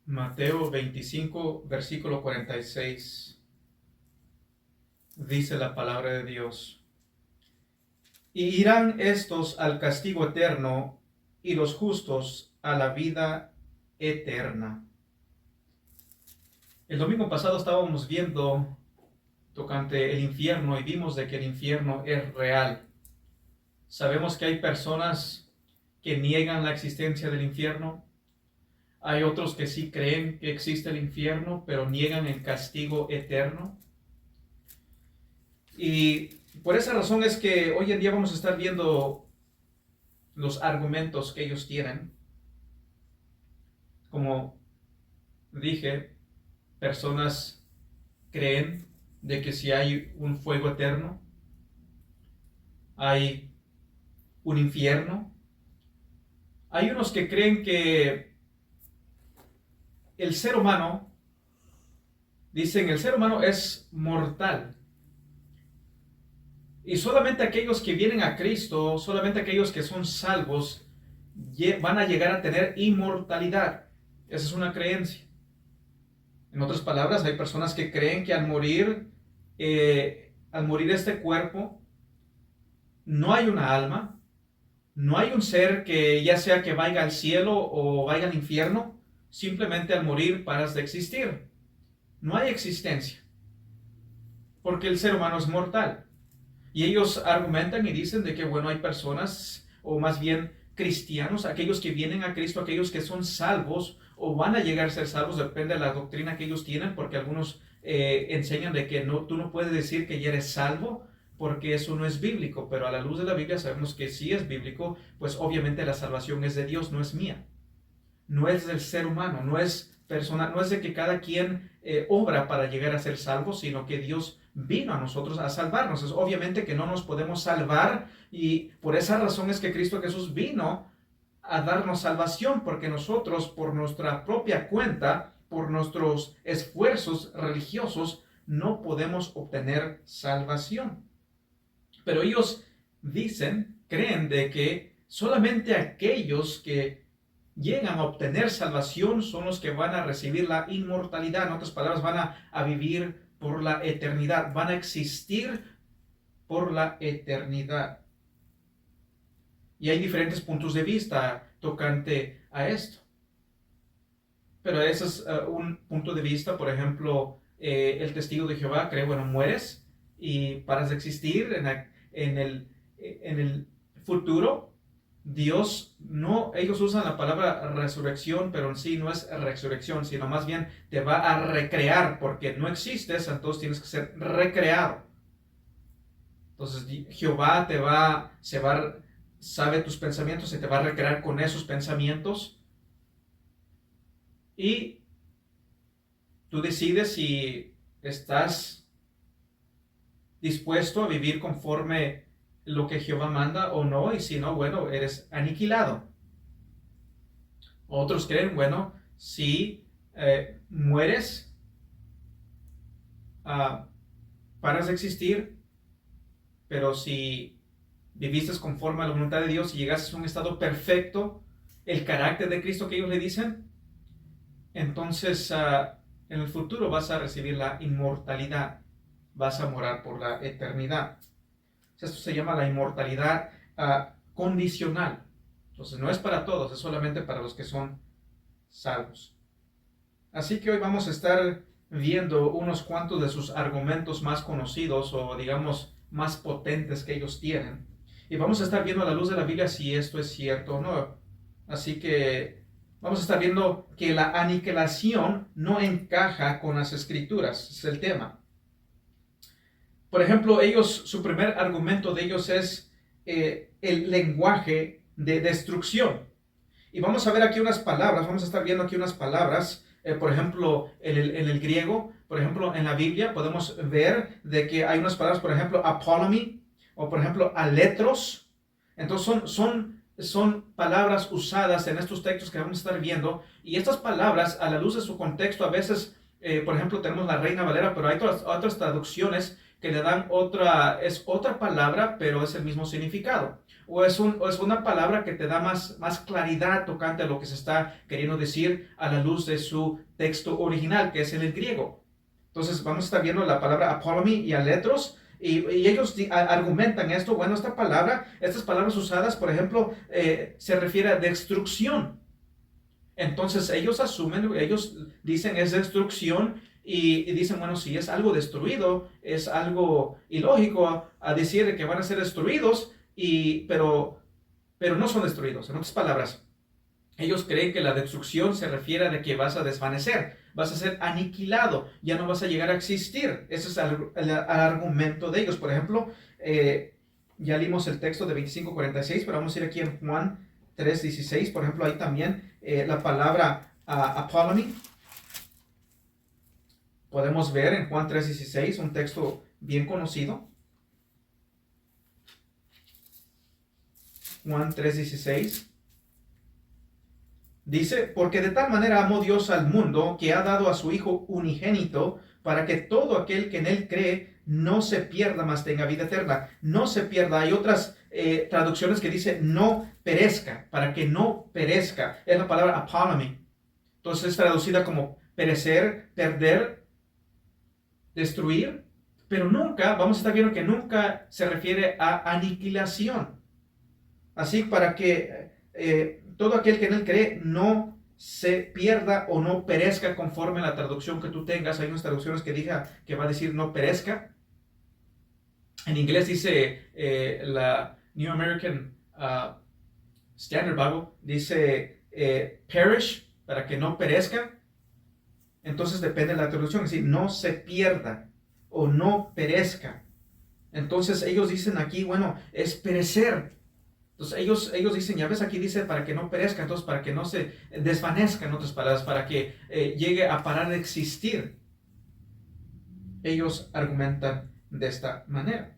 Mateo 25, versículo 46, dice la palabra de Dios. Y irán estos al castigo eterno, y los justos a la vida eterna. El domingo pasado estábamos viendo tocante el infierno y vimos de que el infierno es real. Sabemos que hay personas que niegan la existencia del infierno. Hay otros que sí creen que existe el infierno, pero niegan el castigo eterno. Y por esa razón es que hoy en día vamos a estar viendo los argumentos que ellos tienen. Como dije, personas creen de que si hay un fuego eterno, hay un infierno. Hay unos que creen que el ser humano, dicen, el ser humano es mortal. Y solamente aquellos que vienen a Cristo, solamente aquellos que son salvos, van a llegar a tener inmortalidad. Esa es una creencia. En otras palabras, hay personas que creen que al morir este cuerpo, no hay una alma, no hay un ser que ya sea que vaya al cielo o vaya al infierno, simplemente al morir paras de existir. No hay existencia, porque el ser humano es mortal. Y ellos argumentan y dicen de que, bueno, hay personas, o más bien cristianos, aquellos que vienen a Cristo, aquellos que son salvos, o van a llegar a ser salvos, depende de la doctrina que ellos tienen, porque algunos enseñan de que no, tú no puedes decir que ya eres salvo, porque eso no es bíblico, pero a la luz de la Biblia sabemos que sí es bíblico, pues obviamente la salvación es de Dios, no es mía, no es del ser humano, no es personal, no es de que cada quien obra para llegar a ser salvo, sino que Dios vino a nosotros a salvarnos. Es obviamente que no nos podemos salvar y por esa razón es que Cristo Jesús vino a darnos salvación, porque nosotros por nuestra propia cuenta, por nuestros esfuerzos religiosos, no podemos obtener salvación. Pero ellos dicen, creen de que solamente aquellos que llegan a obtener salvación son los que van a recibir la inmortalidad. En otras palabras, van a vivir por la eternidad, van a existir por la eternidad. Y hay diferentes puntos de vista tocante a esto. Pero ese es un punto de vista. Por ejemplo, el testigo de Jehová cree, bueno, mueres y paras de existir en el futuro. Dios no, ellos usan la palabra resurrección, pero en sí no es resurrección, sino más bien te va a recrear, porque no existes, entonces tienes que ser recreado. Entonces Jehová sabe tus pensamientos y te va a recrear con esos pensamientos. Y tú decides si estás dispuesto a vivir conforme lo que Jehová manda o no, y si no, bueno, eres aniquilado. Otros creen, bueno, si mueres, paras de existir, pero si viviste conforme a la voluntad de Dios y llegaste a un estado perfecto, el carácter de Cristo que ellos le dicen, entonces en el futuro vas a recibir la inmortalidad, vas a morar por la eternidad. Esto se llama la inmortalidad condicional. Entonces no es para todos, es solamente para los que son salvos. Así que hoy vamos a estar viendo unos cuantos de sus argumentos más conocidos o digamos más potentes que ellos tienen. Y vamos a estar viendo a la luz de la Biblia si esto es cierto o no. Así que vamos a estar viendo que la aniquilación no encaja con las escrituras, es el tema. Por ejemplo, su primer argumento de ellos es el lenguaje de destrucción. Y vamos a ver aquí unas palabras, vamos a estar viendo aquí unas palabras, por ejemplo, en el griego, por ejemplo, en la Biblia podemos ver de que hay unas palabras, por ejemplo, apolumi, o por ejemplo, aletros. Entonces son palabras usadas en estos textos que vamos a estar viendo, y estas palabras, a la luz de su contexto, a veces por ejemplo, tenemos la Reina Valera, pero hay otras traducciones que le dan es otra palabra, pero es el mismo significado. O es una palabra que te da más claridad tocante a lo que se está queriendo decir a la luz de su texto original, que es en el griego. Entonces vamos a estar viendo la palabra apolomy y aletros, y ellos argumentan esto. Bueno, estas palabras usadas, por ejemplo, se refiere a destrucción. Entonces ellos dicen es destrucción, y dicen, bueno, si es algo destruido, es algo ilógico a decir que van a ser destruidos, pero no son destruidos. En otras palabras, ellos creen que la destrucción se refiere a que vas a desvanecer, vas a ser aniquilado, ya no vas a llegar a existir. Ese es el argumento de ellos. Por ejemplo, ya leímos el texto de 25:46, pero vamos a ir aquí en Juan 3:16. Por ejemplo, ahí también la palabra apolomy. Podemos ver en Juan 3:16, un texto bien conocido. Juan 3:16. Dice, porque de tal manera amó Dios al mundo que ha dado a su Hijo unigénito para que todo aquel que en él cree no se pierda, mas tenga vida eterna. No se pierda. Hay otras traducciones que dice no perezca, para que no perezca. Es la palabra apolomy. Entonces es traducida como perecer, perder, destruir, pero nunca, vamos a estar viendo que nunca se refiere a aniquilación. Así, para que todo aquel que en él cree no se pierda o no perezca, conforme a la traducción que tú tengas. Hay unas traducciones que va a decir no perezca. En inglés dice la New American Standard Bible, dice perish, para que no perezca. Entonces depende de la traducción, es decir, no se pierda o no perezca. Entonces ellos dicen aquí, bueno, es perecer. Entonces ellos dicen, ya ves, aquí dice para que no perezca, entonces para que no se desvanezca, en otras palabras, para que llegue a parar de existir. Ellos argumentan de esta manera.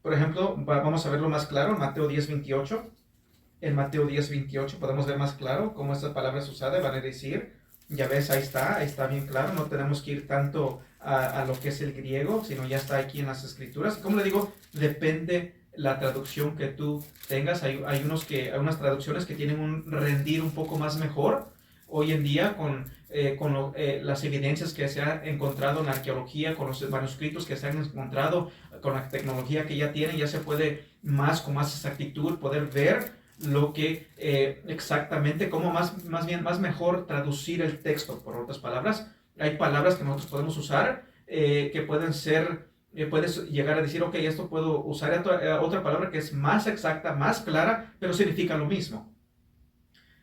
Por ejemplo, vamos a verlo más claro en Mateo 10:28. En Mateo 10:28 podemos ver más claro cómo esta palabra es usada. Van a decir, ya ves, ahí está bien claro. No tenemos que ir tanto a lo que es el griego, sino ya está aquí en las escrituras. Como le digo, depende la traducción que tú tengas. Hay unas traducciones que tienen un rendir un poco más mejor. Hoy en día, con las evidencias que se han encontrado en la arqueología, con los manuscritos que se han encontrado, con la tecnología que ya tienen, ya se puede con más exactitud poder ver lo que exactamente, cómo más mejor traducir el texto. Por otras palabras, hay palabras que nosotros podemos usar que pueden ser, puedes llegar a decir, ok, esto puedo usar otra palabra que es más exacta, más clara, pero significa lo mismo.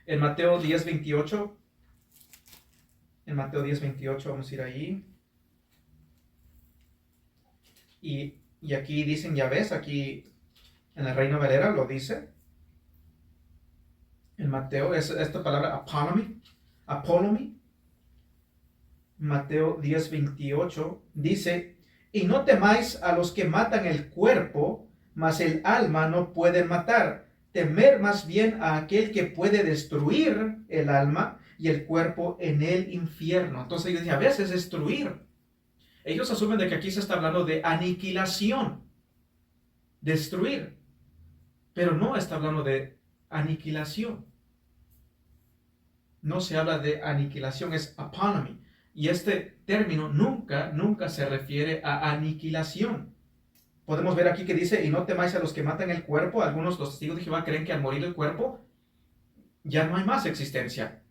En Mateo 10:28, vamos a ir ahí. Y aquí dicen, ya ves, aquí en la Reina Valera lo dice. En Mateo, es esta palabra apolomy. Mateo 10:28 dice, y no temáis a los que matan el cuerpo, mas el alma no pueden matar. Temer más bien a aquel que puede destruir el alma y el cuerpo en el infierno. Entonces ellos dicen, a veces destruir. Ellos asumen de que aquí se está hablando de aniquilación, destruir, pero no está hablando de aniquilación. No se habla de aniquilación, es apolomy. Y este término nunca se refiere a aniquilación. Podemos ver aquí que dice, y no temáis a los que matan el cuerpo. Algunos, los testigos de Jehová, creen que al morir el cuerpo ya no hay más existencia.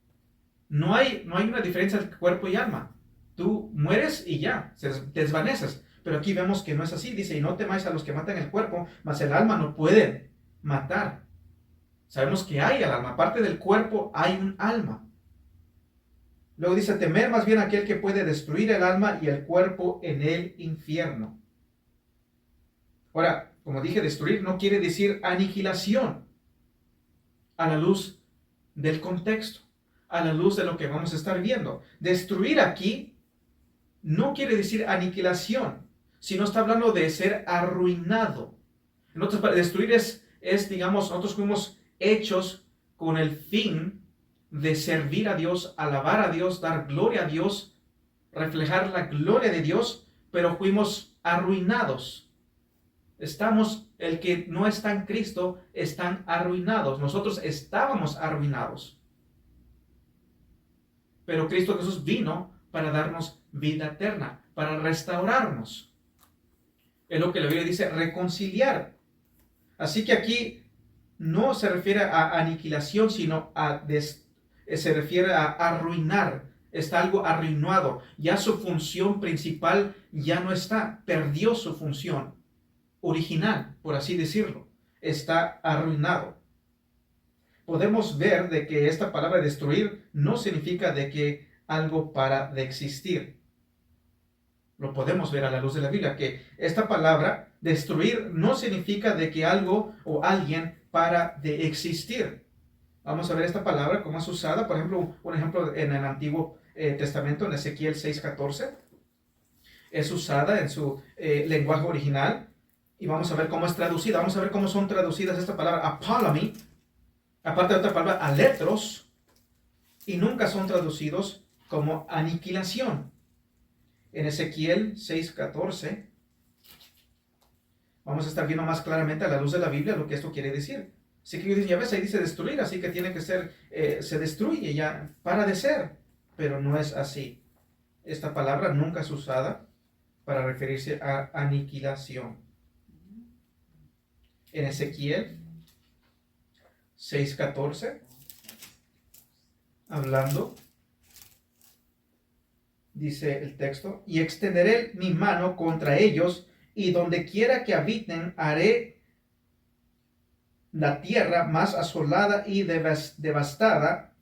No hay una diferencia entre cuerpo y alma. Tú mueres y ya, te desvaneces. Pero aquí vemos que no es así. Dice, y no temáis a los que matan el cuerpo, mas el alma no pueden matar. Sabemos que hay el alma. Aparte del cuerpo hay un alma. Luego dice, temer más bien a aquel que puede destruir el alma y el cuerpo en el infierno. Ahora, como dije, destruir no quiere decir aniquilación, a la luz del contexto, a la luz de lo que vamos a estar viendo. Destruir aquí no quiere decir aniquilación, sino está hablando de ser arruinado. En otras palabras, destruir es, digamos, nosotros fuimos hechos con el fin de servir a Dios, alabar a Dios, dar gloria a Dios, reflejar la gloria de Dios, pero fuimos arruinados. El que no está en Cristo, están arruinados. Nosotros estábamos arruinados. Pero Cristo Jesús vino para darnos vida eterna, para restaurarnos. Es lo que la Biblia dice, reconciliar. Así que aquí no se refiere a aniquilación, sino se refiere a arruinar. Está algo arruinado. Ya su función principal ya no está. Perdió su función original, por así decirlo. Está arruinado. Podemos ver de que esta palabra destruir no significa de que algo para de existir. Lo podemos ver a la luz de la Biblia, que esta palabra destruir no significa de que algo o alguien para de existir. Vamos a ver esta palabra cómo es usada. Por ejemplo, un ejemplo en el Antiguo Testamento, en Ezequiel 6:14. Es usada en su lenguaje original. Y vamos a ver cómo es traducida. Vamos a ver cómo son traducidas esta palabra apolami, aparte de otra palabra aletros, y nunca son traducidos como aniquilación. En Ezequiel 6:14 vamos a estar viendo más claramente a la luz de la Biblia lo que esto quiere decir. Así que dicen, ya ves, ahí dice destruir, así que tiene que ser, se destruye, ya para de ser, pero no es así. Esta palabra nunca es usada para referirse a aniquilación. En Ezequiel 6:14, hablando, dice el texto, y extenderé mi mano contra ellos, y donde quiera que habiten haré la tierra más asolada y devastada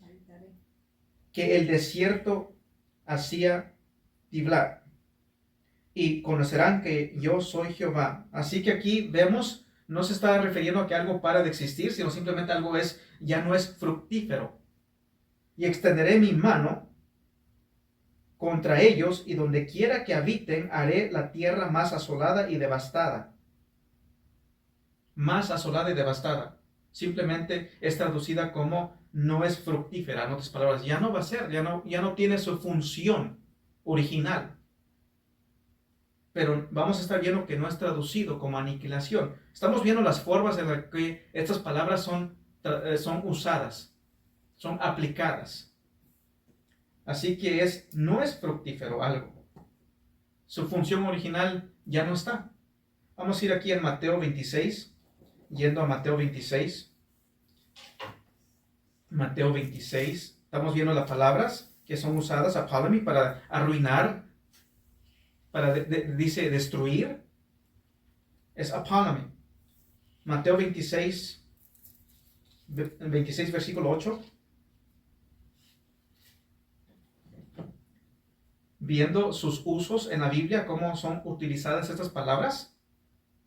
que el desierto hacía tiblar, y conocerán que yo soy Jehová. Así que aquí vemos, no se está refiriendo a que algo para de existir, sino simplemente algo ya no es fructífero. Y extenderé mi mano contra ellos, y donde quiera que habiten haré la tierra más asolada y devastada. Más asolada y devastada. Simplemente es traducida como no es fructífera. En otras palabras, ya no va a ser, ya no tiene su función original. Pero vamos a estar viendo que no es traducido como aniquilación. Estamos viendo las formas en las que estas palabras son usadas, son aplicadas. Así que no es fructífero algo. Su función original ya no está. Vamos a ir aquí en Mateo 26, yendo a Mateo 26. Mateo 26, estamos viendo las palabras que son usadas, apolami, para arruinar, dice destruir, es apolami. Mateo 26 versículo 8. Viendo sus usos en la Biblia, cómo son utilizadas estas palabras,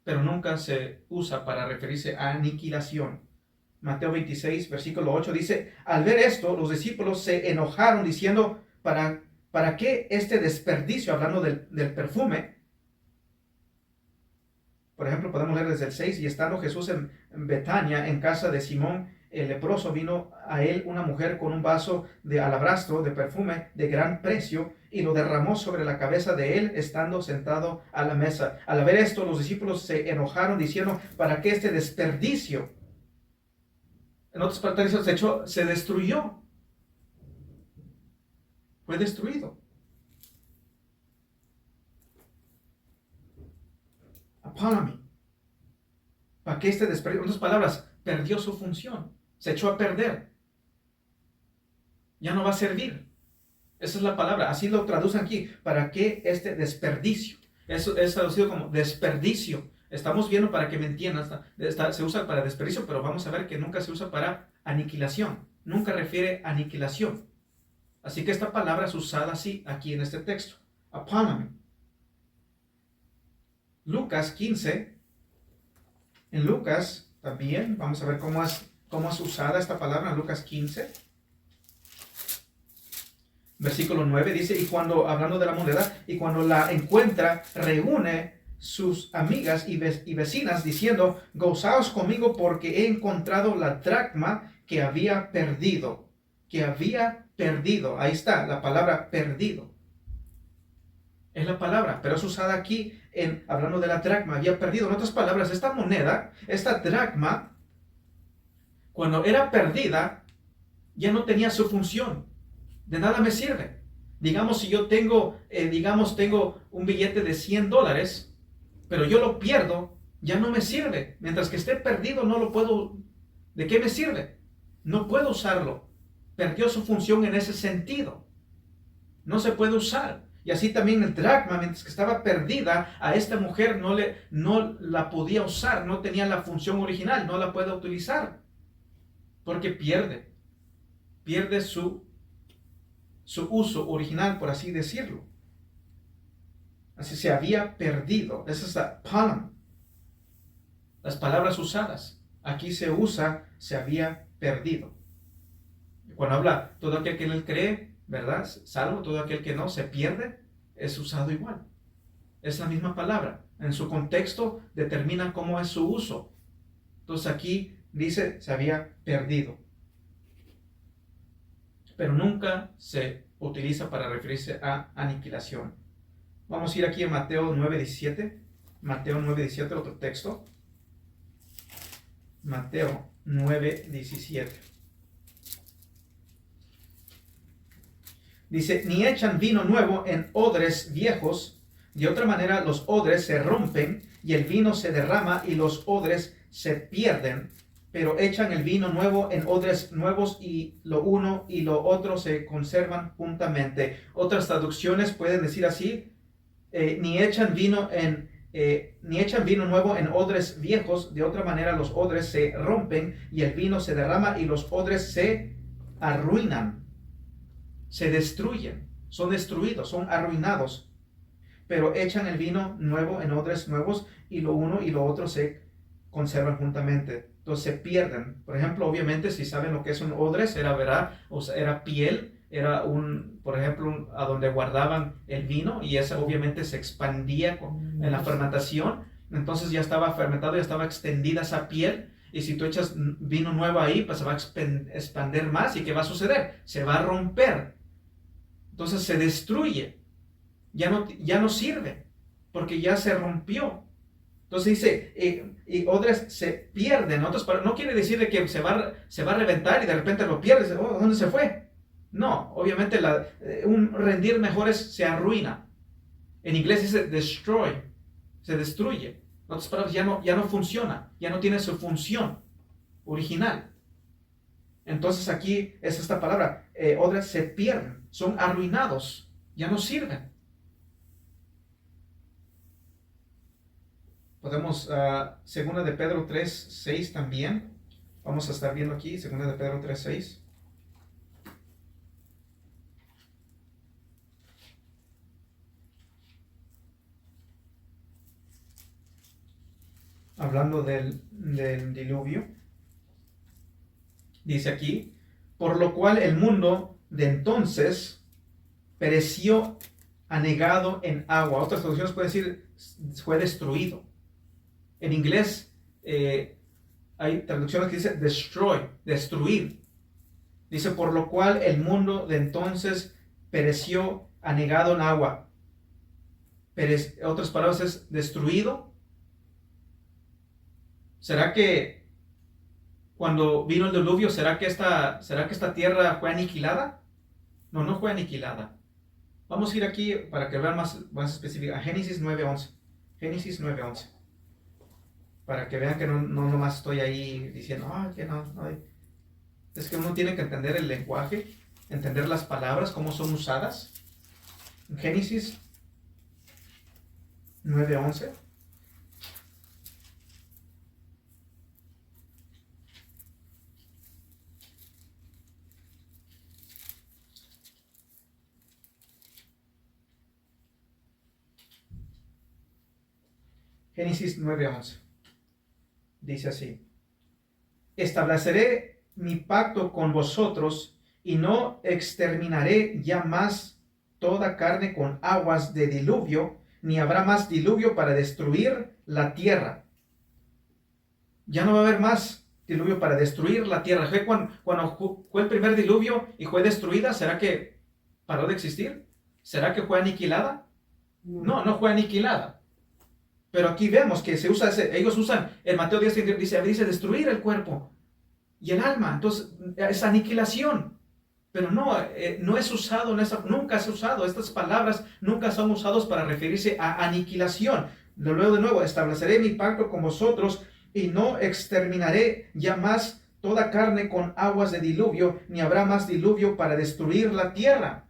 pero nunca se usa para referirse a aniquilación. Mateo 26, versículo 8 dice, al ver esto, los discípulos se enojaron diciendo, ¿para qué este desperdicio? Hablando del perfume. Por ejemplo, podemos leer desde el 6, y estando Jesús en Betania, en casa de Simón el leproso, vino a él una mujer con un vaso de alabastro de perfume de gran precio, y lo derramó sobre la cabeza de él, estando sentado a la mesa. Al ver esto, los discípulos se enojaron diciendo, ¿para qué este desperdicio? En otras palabras, se destruyó. Fue destruido. Apolami. ¿Para qué este desperdicio? En otras palabras, perdió su función. Se echó a perder. Ya no va a servir. Esa es la palabra. Así lo traducen aquí. ¿Para qué este desperdicio? Eso es traducido como desperdicio. Estamos viendo, para que me entiendan, se usa para desperdicio, pero vamos a ver que nunca se usa para aniquilación. Nunca refiere a aniquilación. Así que esta palabra es usada así aquí en este texto. Apolami. Lucas 15. En Lucas también, vamos a ver cómo es usada esta palabra en Lucas 15. Versículo 9 dice, y cuando, hablando de la moneda, y cuando la encuentra, reúne sus amigas y vecinas, diciendo, gozaos conmigo porque he encontrado la dracma que había perdido. que había perdido. Ahí está la palabra perdido. Es la palabra, pero es usada aquí hablando de la dracma. Había perdido. En otras palabras, esta moneda, esta dracma, cuando era perdida, ya no tenía su función. De nada me sirve. Digamos, si yo tengo un billete de $100, pero yo lo pierdo, ya no me sirve. Mientras que esté perdido, no lo puedo. ¿De qué me sirve? No puedo usarlo. Perdió su función en ese sentido. No se puede usar. Y así también el dracma, mientras que estaba perdida, a esta mujer no la podía usar, no tenía la función original, no la puede utilizar. Porque pierde su uso original, por así decirlo. Así se había perdido. Esa es la palam. Las palabras usadas. Aquí se usa, se había perdido. Cuando habla todo aquel que en él cree, ¿verdad? Salvo todo aquel que no, se pierde, es usado igual. Es la misma palabra. En su contexto determina cómo es su uso. Entonces aquí dice, se había perdido. Pero nunca se utiliza para referirse a aniquilación. Vamos a ir aquí a Mateo 9:17. Mateo 9:17, otro texto. Mateo 9:17. Dice, ni echan vino nuevo en odres viejos, de otra manera los odres se rompen y el vino se derrama y los odres se pierden, pero echan el vino nuevo en odres nuevos y lo uno y lo otro se conservan juntamente. Otras traducciones pueden decir así, ni echan vino nuevo en odres viejos, de otra manera los odres se rompen y el vino se derrama y los odres se arruinan. Se destruyen, son destruidos, son arruinados, pero echan el vino nuevo en odres nuevos y lo uno y lo otro se conservan juntamente. Entonces se pierden. Por ejemplo, obviamente, si saben lo que es un odres, era piel, por ejemplo, a donde guardaban el vino y esa obviamente se expandía en la fermentación. Entonces ya estaba fermentado, ya estaba extendida esa piel. Y si tú echas vino nuevo ahí, pues se va a expandir más. ¿Y qué va a suceder? Se va a romper. Entonces se destruye. Ya no sirve. Porque ya se rompió. Entonces dice, y odres se pierden. No quiere decir que se va a reventar y de repente lo pierdes. Oh, ¿dónde se fue? No, obviamente un rendir mejor se arruina. En inglés dice destroy. Se destruye. En otras palabras, ya no funciona. Ya no tiene su función original. Entonces aquí es esta palabra. Odres se pierden. Son arruinados. Ya no sirven. Podemos, segunda de Pedro 3:6 también. Vamos a estar viendo aquí, segunda de Pedro 3:6. Hablando del diluvio. Dice aquí, por lo cual el mundo de entonces pereció anegado en agua. Otras traducciones pueden decir, fue destruido. En inglés hay traducciones que dice destroy, destruir. Dice, por lo cual el mundo de entonces pereció anegado en agua. Otras palabras es destruido. ¿Será que cuando vino el diluvio, será que esta tierra fue aniquilada? No, no fue aniquilada. Vamos a ir aquí para que vean más específico a Génesis 9:11. Génesis 9:11. Para que vean que no nomás estoy ahí diciendo, que no. Es que uno tiene que entender el lenguaje, entender las palabras, cómo son usadas. Génesis 9:11. Génesis 9:11. Dice así: estableceré mi pacto con vosotros y no exterminaré ya más toda carne con aguas de diluvio, ni habrá más diluvio para destruir la tierra. Ya no va a haber más diluvio para destruir la tierra. Cuando fue el primer diluvio y fue destruida, ¿será que paró de existir? ¿Será que fue aniquilada? No, no fue aniquilada. Pero aquí vemos que ellos usan, en Mateo 10 dice destruir el cuerpo y el alma. Entonces, es aniquilación. Pero no, no es usado, nunca es usado. Estas palabras nunca son usadas para referirse a aniquilación. Luego de nuevo, estableceré mi pacto con vosotros y no exterminaré ya más toda carne con aguas de diluvio, ni habrá más diluvio para destruir la tierra.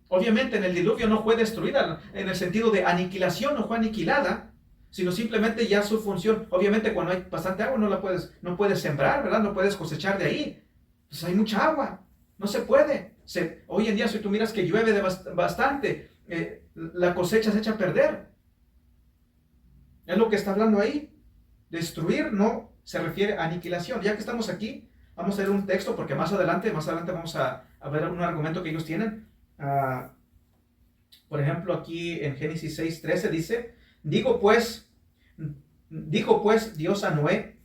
Obviamente en el diluvio no fue destruida, en el sentido de aniquilación no fue aniquilada, sino simplemente ya su función. Obviamente cuando hay bastante agua no puedes sembrar, ¿verdad? No puedes cosechar de ahí. Pues hay mucha agua, no se puede. Hoy en día si tú miras que llueve bastante, la cosecha se echa a perder. Es lo que está hablando ahí. Destruir no se refiere a aniquilación. Ya que estamos aquí, vamos a leer un texto porque más adelante vamos a ver un argumento que ellos tienen. Por ejemplo, aquí en Génesis 6:13 dice, dijo pues Dios a Noé,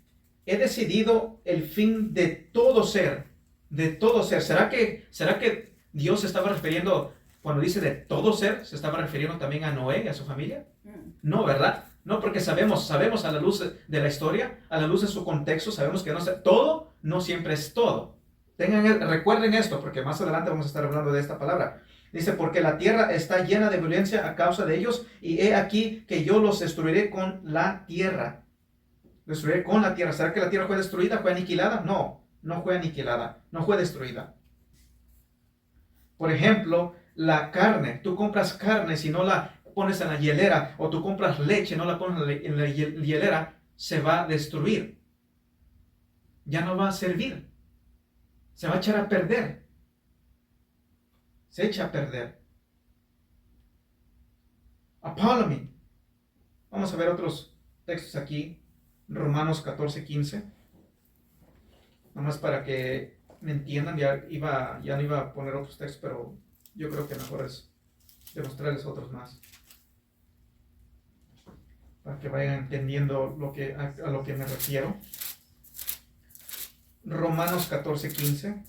he decidido el fin de todo ser, de todo ser. ¿Será que Dios se estaba refiriendo, cuando dice de todo ser, se estaba refiriendo también a Noé y a su familia? No, ¿verdad? No, porque sabemos a la luz de la historia, a la luz de su contexto, sabemos que todo no siempre es todo. Recuerden esto, porque más adelante vamos a estar hablando de esta palabra. Dice, porque la tierra está llena de violencia a causa de ellos, y he aquí que yo los destruiré con la tierra. Destruiré con la tierra. ¿Será que la tierra fue destruida? ¿Fue aniquilada? No, no fue aniquilada, no fue destruida. Por ejemplo, la carne. Tú compras carne, si no la pones en la hielera, o tú compras leche, no la pones en la hielera, se va a destruir. Ya no va a servir. Se va a echar a perder. Se echa a perder. Apología. Vamos a ver otros textos aquí. Romanos 14:15. Nomás para que me entiendan. Ya no iba a poner otros textos, pero yo creo que mejor es demostrarles otros más. Para que vayan entendiendo a lo que me refiero. Romanos 14:15.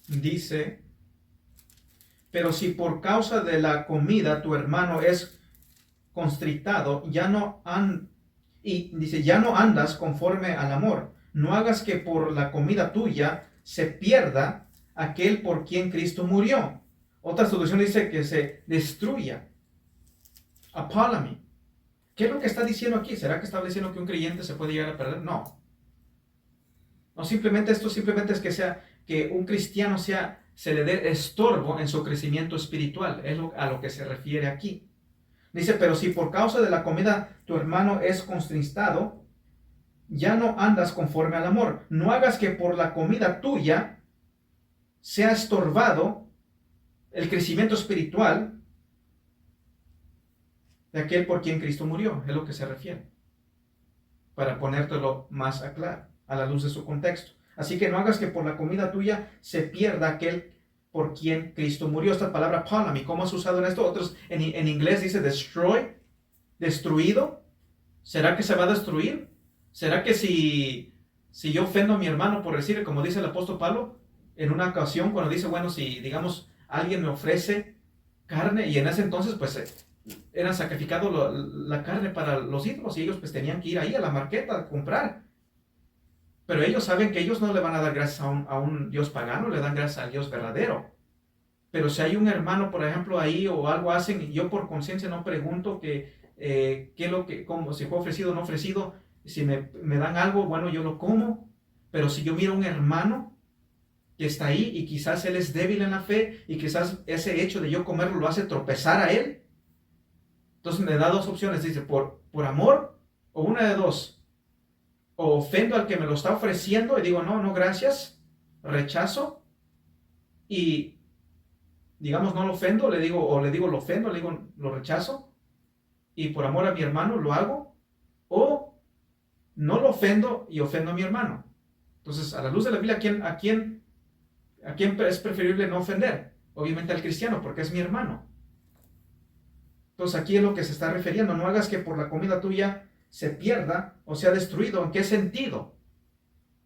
Dice, pero si por causa de la comida tu hermano es constritado, ya no andas conforme al amor. No hagas que por la comida tuya se pierda aquel por quien Cristo murió. Otra solución dice que se destruya. Apología. ¿Qué es lo que está diciendo aquí? ¿Será que está diciendo que un creyente se puede llegar a perder? No. No, esto simplemente es que un cristiano se le dé estorbo en su crecimiento espiritual. Es a lo que se refiere aquí. Dice, pero si por causa de la comida tu hermano es contristado, ya no andas conforme al amor. No hagas que por la comida tuya sea estorbado el crecimiento espiritual de aquel por quien Cristo murió. Es lo que se refiere. Para ponértelo más a claro, a la luz de su contexto. Así que no hagas que por la comida tuya se pierda aquel por quien Cristo murió. Esta palabra polami, ¿cómo es usado en esto? Otros en inglés dice destroy, destruido. ¿Será que se va a destruir? ¿Será que si yo ofendo a mi hermano, por decir, como dice el apóstol Pablo, en una ocasión cuando dice, bueno, si digamos alguien me ofrece carne, y en ese entonces pues eran sacrificado la carne para los ídolos, y ellos pues tenían que ir ahí a la marqueta a comprar. Pero ellos saben que ellos no le van a dar gracias a un Dios pagano, le dan gracias al Dios verdadero. Pero si hay un hermano, por ejemplo, ahí o algo hacen, y yo por conciencia no pregunto como si fue ofrecido o no ofrecido, si me dan algo, bueno, yo lo como. Pero si yo miro a un hermano que está ahí y quizás él es débil en la fe y quizás ese hecho de yo comerlo lo hace tropezar a él, entonces me da dos opciones, dice, por amor o una de dos. O ofendo al que me lo está ofreciendo y digo, no, gracias, rechazo, y digamos no lo ofendo, le digo lo ofendo, le digo lo rechazo, y por amor a mi hermano lo hago, o no lo ofendo y ofendo a mi hermano. Entonces, a la luz de la Biblia, ¿a quién es preferible no ofender? Obviamente al cristiano, porque es mi hermano. Entonces aquí es lo que se está refiriendo. No hagas que por la comida tuya se pierda o sea destruido. ¿En qué sentido?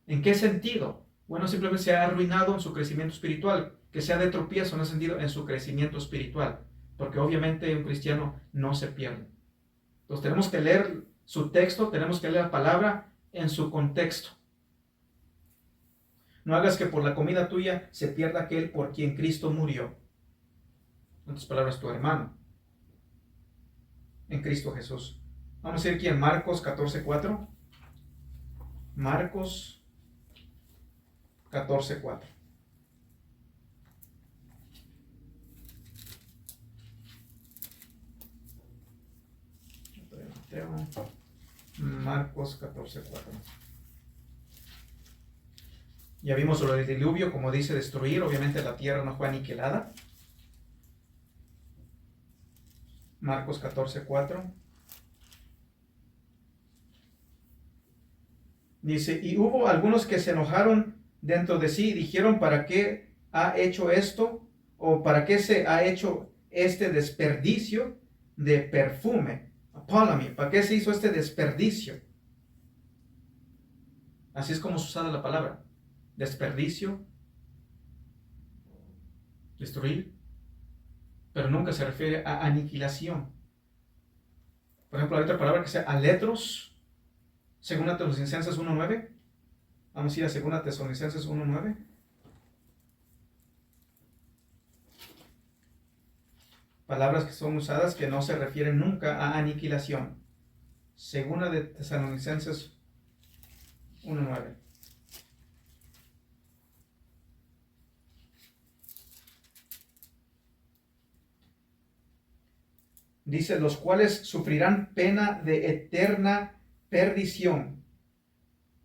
¿En qué sentido? Bueno, simplemente se ha arruinado en su crecimiento espiritual, que sea de tropiezo en ese sentido en su crecimiento espiritual, porque obviamente un cristiano no se pierde. Entonces tenemos que leer su texto, tenemos que leer la palabra en su contexto. No hagas que por la comida tuya se pierda aquel por quien Cristo murió. En otras palabras, tu hermano, en Cristo Jesús. Vamos a ir aquí en Marcos 14:4. Marcos 14:4. Marcos 14:4. Ya vimos lo del diluvio, como dice, destruir. Obviamente la tierra no fue aniquilada. Marcos 14:4. Dice, y hubo algunos que se enojaron dentro de sí y dijeron, ¿para qué ha hecho esto? ¿O para qué se ha hecho este desperdicio de perfume? Apolamy, ¿para qué se hizo este desperdicio? Así es como se usa la palabra. Desperdicio, destruir, pero nunca se refiere a aniquilación. Por ejemplo, hay otra palabra que sea aletros, según Tesalonicenses 1:9. Vamos a ir a según Tesalonicenses 1:9. Palabras que son usadas que no se refieren nunca a aniquilación. Segunda de Tesalonicenses 1:9. Dice, los cuales sufrirán pena de eterna perdición,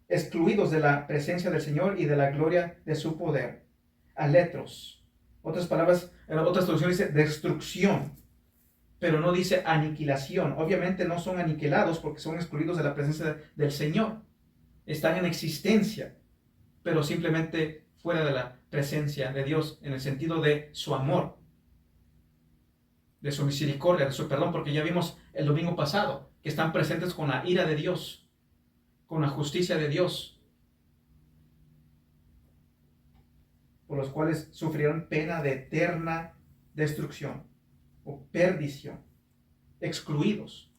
excluidos de la presencia del Señor y de la gloria de su poder. Aletros. Otras palabras, en otras traducciones dice destrucción, pero no dice aniquilación. Obviamente no son aniquilados porque son excluidos de la presencia del Señor. Están en existencia, pero simplemente fuera de la presencia de Dios, en el sentido de su amor, de su misericordia, de su perdón, porque ya vimos el domingo pasado que están presentes con la ira de Dios, con la justicia de Dios, por los cuales sufrieron pena de eterna destrucción o perdición, excluidos.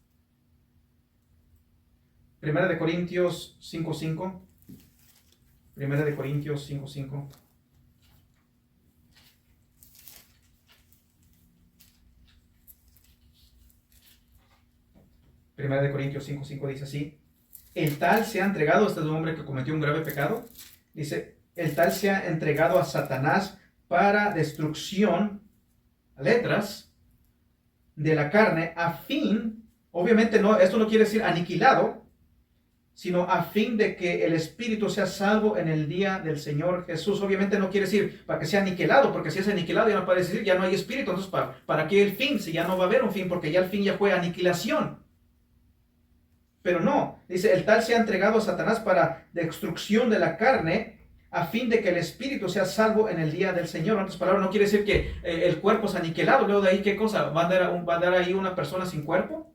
Primera de Corintios 5:5. Primera de Corintios 5:5. Primera de Corintios 5:5 dice así: el tal se ha entregado, este es un hombre que cometió un grave pecado, dice, el tal se ha entregado a Satanás para destrucción, letras, de la carne, a fin, obviamente no, esto no quiere decir aniquilado, sino a fin de que el espíritu sea salvo en el día del Señor Jesús. Obviamente no quiere decir para que sea aniquilado, porque si es aniquilado ya no puede decir, ya no hay espíritu, entonces ¿para qué el fin? Si ya no va a haber un fin, porque ya el fin ya fue aniquilación. Pero no, dice, el tal se ha entregado a Satanás para destrucción de la carne, a fin de que el espíritu sea salvo en el día del Señor. En otras palabras, no quiere decir que el cuerpo es aniquilado. Luego de ahí, ¿qué cosa? ¿Va a dar ahí una persona sin cuerpo?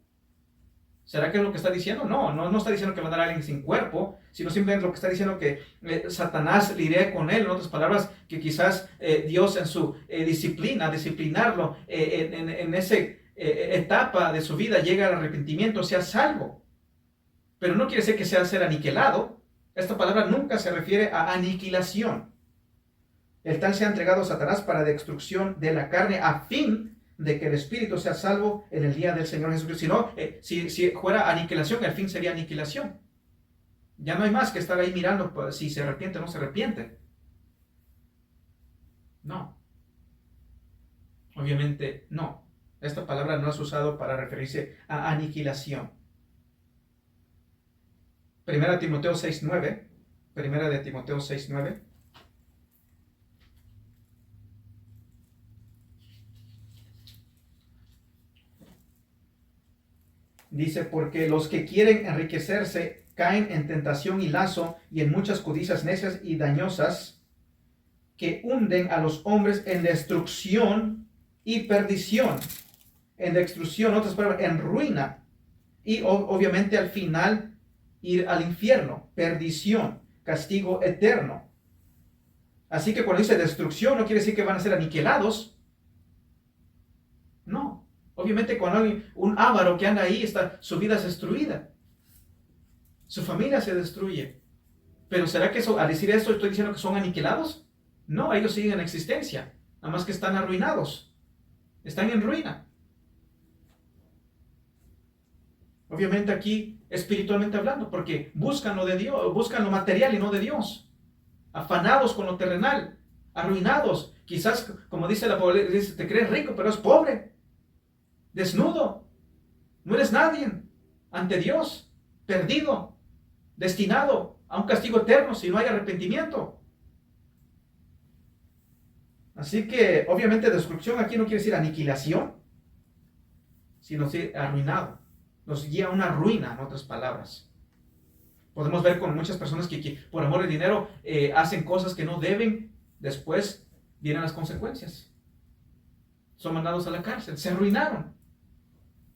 ¿Será que es lo que está diciendo? No está diciendo que va a dar a alguien sin cuerpo, sino simplemente lo que está diciendo que Satanás lidia con él. En otras palabras, que quizás Dios en su disciplinarlo en esa etapa de su vida, llega al arrepentimiento, sea salvo. Pero no quiere decir que sea ser aniquilado. Esta palabra nunca se refiere a aniquilación. El tal se ha entregado a Satanás para destrucción de la carne, a fin de que el espíritu sea salvo en el día del Señor Jesucristo. Si no, si fuera aniquilación, el fin sería aniquilación. Ya no hay más que estar ahí mirando si se arrepiente o no se arrepiente. No. Obviamente no. Esta palabra no es usada para referirse a aniquilación. Primera de Timoteo 6:9. Primera de Timoteo 6:9. Dice, porque los que quieren enriquecerse caen en tentación y lazo y en muchas codicias necias y dañosas que hunden a los hombres en destrucción y perdición, en destrucción, otras palabras, en ruina. Y obviamente al final ir al infierno, perdición, castigo eterno. Así que cuando dice destrucción no quiere decir que van a ser aniquilados. No. Obviamente cuando hay un avaro que anda ahí, su vida es destruida. Su familia se destruye. Pero ¿será que al decir esto estoy diciendo que son aniquilados? No, ellos siguen en existencia. Nada más que están arruinados. Están en ruina. Obviamente aquí espiritualmente hablando, porque buscan lo de Dios, buscan lo material y no de Dios. Afanados con lo terrenal, arruinados. Quizás, como dice la Apocalipsis, te crees rico, pero es pobre, desnudo. No eres nadie ante Dios, perdido, destinado a un castigo eterno si no hay arrepentimiento. Así que, obviamente, destrucción aquí no quiere decir aniquilación, sino decir arruinado. Nos guía a una ruina, en otras palabras. Podemos ver con muchas personas que por amor de dinero hacen cosas que no deben, después vienen las consecuencias. Son mandados a la cárcel, se arruinaron.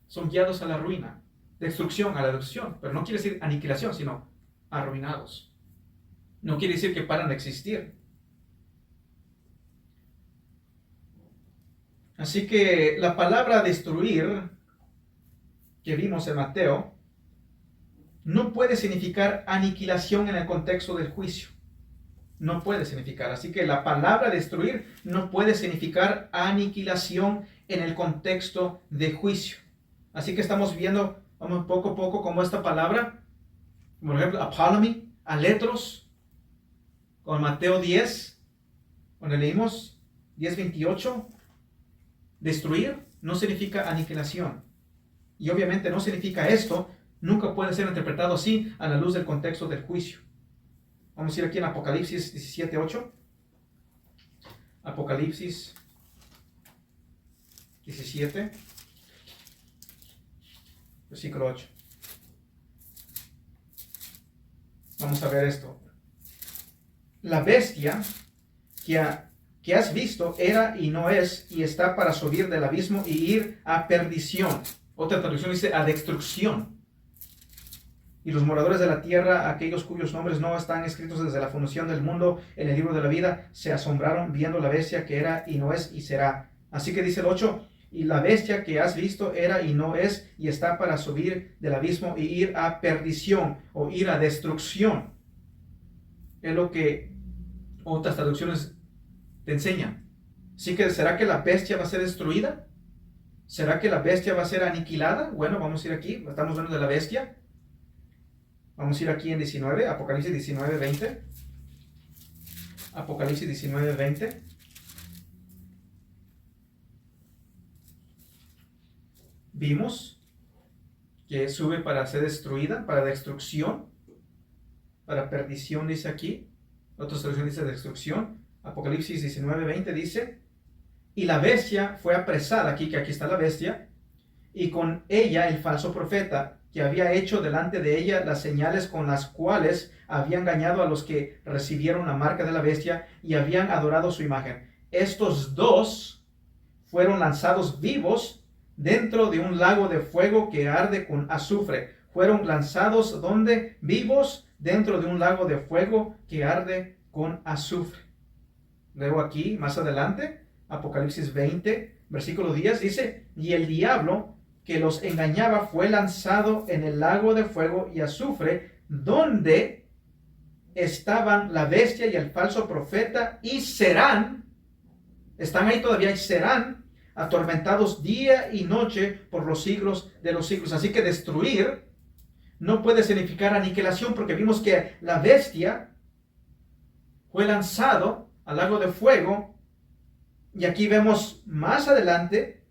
Son guiados a la ruina, destrucción, a la destrucción. Pero no quiere decir aniquilación, sino arruinados. No quiere decir que paran de existir. Así que la palabra destruir que vimos en Mateo no puede significar aniquilación en el contexto del juicio. No puede significar. Así que la palabra destruir no puede significar aniquilación en el contexto de juicio. Así que estamos viendo poco a poco cómo esta palabra, por ejemplo, apolumi, aletros, con Mateo 10, donde leímos 10:28, destruir no significa aniquilación. Y obviamente no significa esto, nunca puede ser interpretado así a la luz del contexto del juicio. Vamos a ir aquí en Apocalipsis 17:8. Apocalipsis 17, versículo 8. Vamos a ver esto. La bestia que has visto era y no es, y está para subir del abismo y ir a perdición. Otra traducción dice a destrucción. Y los moradores de la tierra, aquellos cuyos nombres no están escritos desde la fundación del mundo en el libro de la vida, se asombraron viendo la bestia que era y no es y será. Así que dice el 8, y la bestia que has visto era y no es, y está para subir del abismo y ir a perdición o ir a destrucción. Es lo que otras traducciones te enseñan. Así que, ¿será que la bestia va a ser destruida? ¿Será que la bestia va a ser aniquilada? Bueno, vamos a ir aquí, estamos hablando de la bestia. Vamos a ir aquí en 19, Apocalipsis 19:20. Apocalipsis 19:20. Vimos que sube para ser destruida, para destrucción, para perdición, dice aquí. Otra traducción dice destrucción. Apocalipsis 19:20 dice, y la bestia fue apresada, aquí está la bestia, y con ella el falso profeta, que había hecho delante de ella las señales con las cuales había engañado a los que recibieron la marca de la bestia y habían adorado su imagen. Estos dos fueron lanzados vivos dentro de un lago de fuego que arde con azufre. Fueron lanzados ¿dónde? Vivos dentro de un lago de fuego que arde con azufre. Luego aquí, más adelante, Apocalipsis 20, versículo 10, dice, y el diablo que los engañaba fue lanzado en el lago de fuego y azufre, donde estaban la bestia y el falso profeta, y serán, están ahí todavía, y serán atormentados día y noche por los siglos de los siglos. Así que destruir no puede significar aniquilación, porque vimos que la bestia fue lanzado al lago de fuego, y aquí vemos más adelante,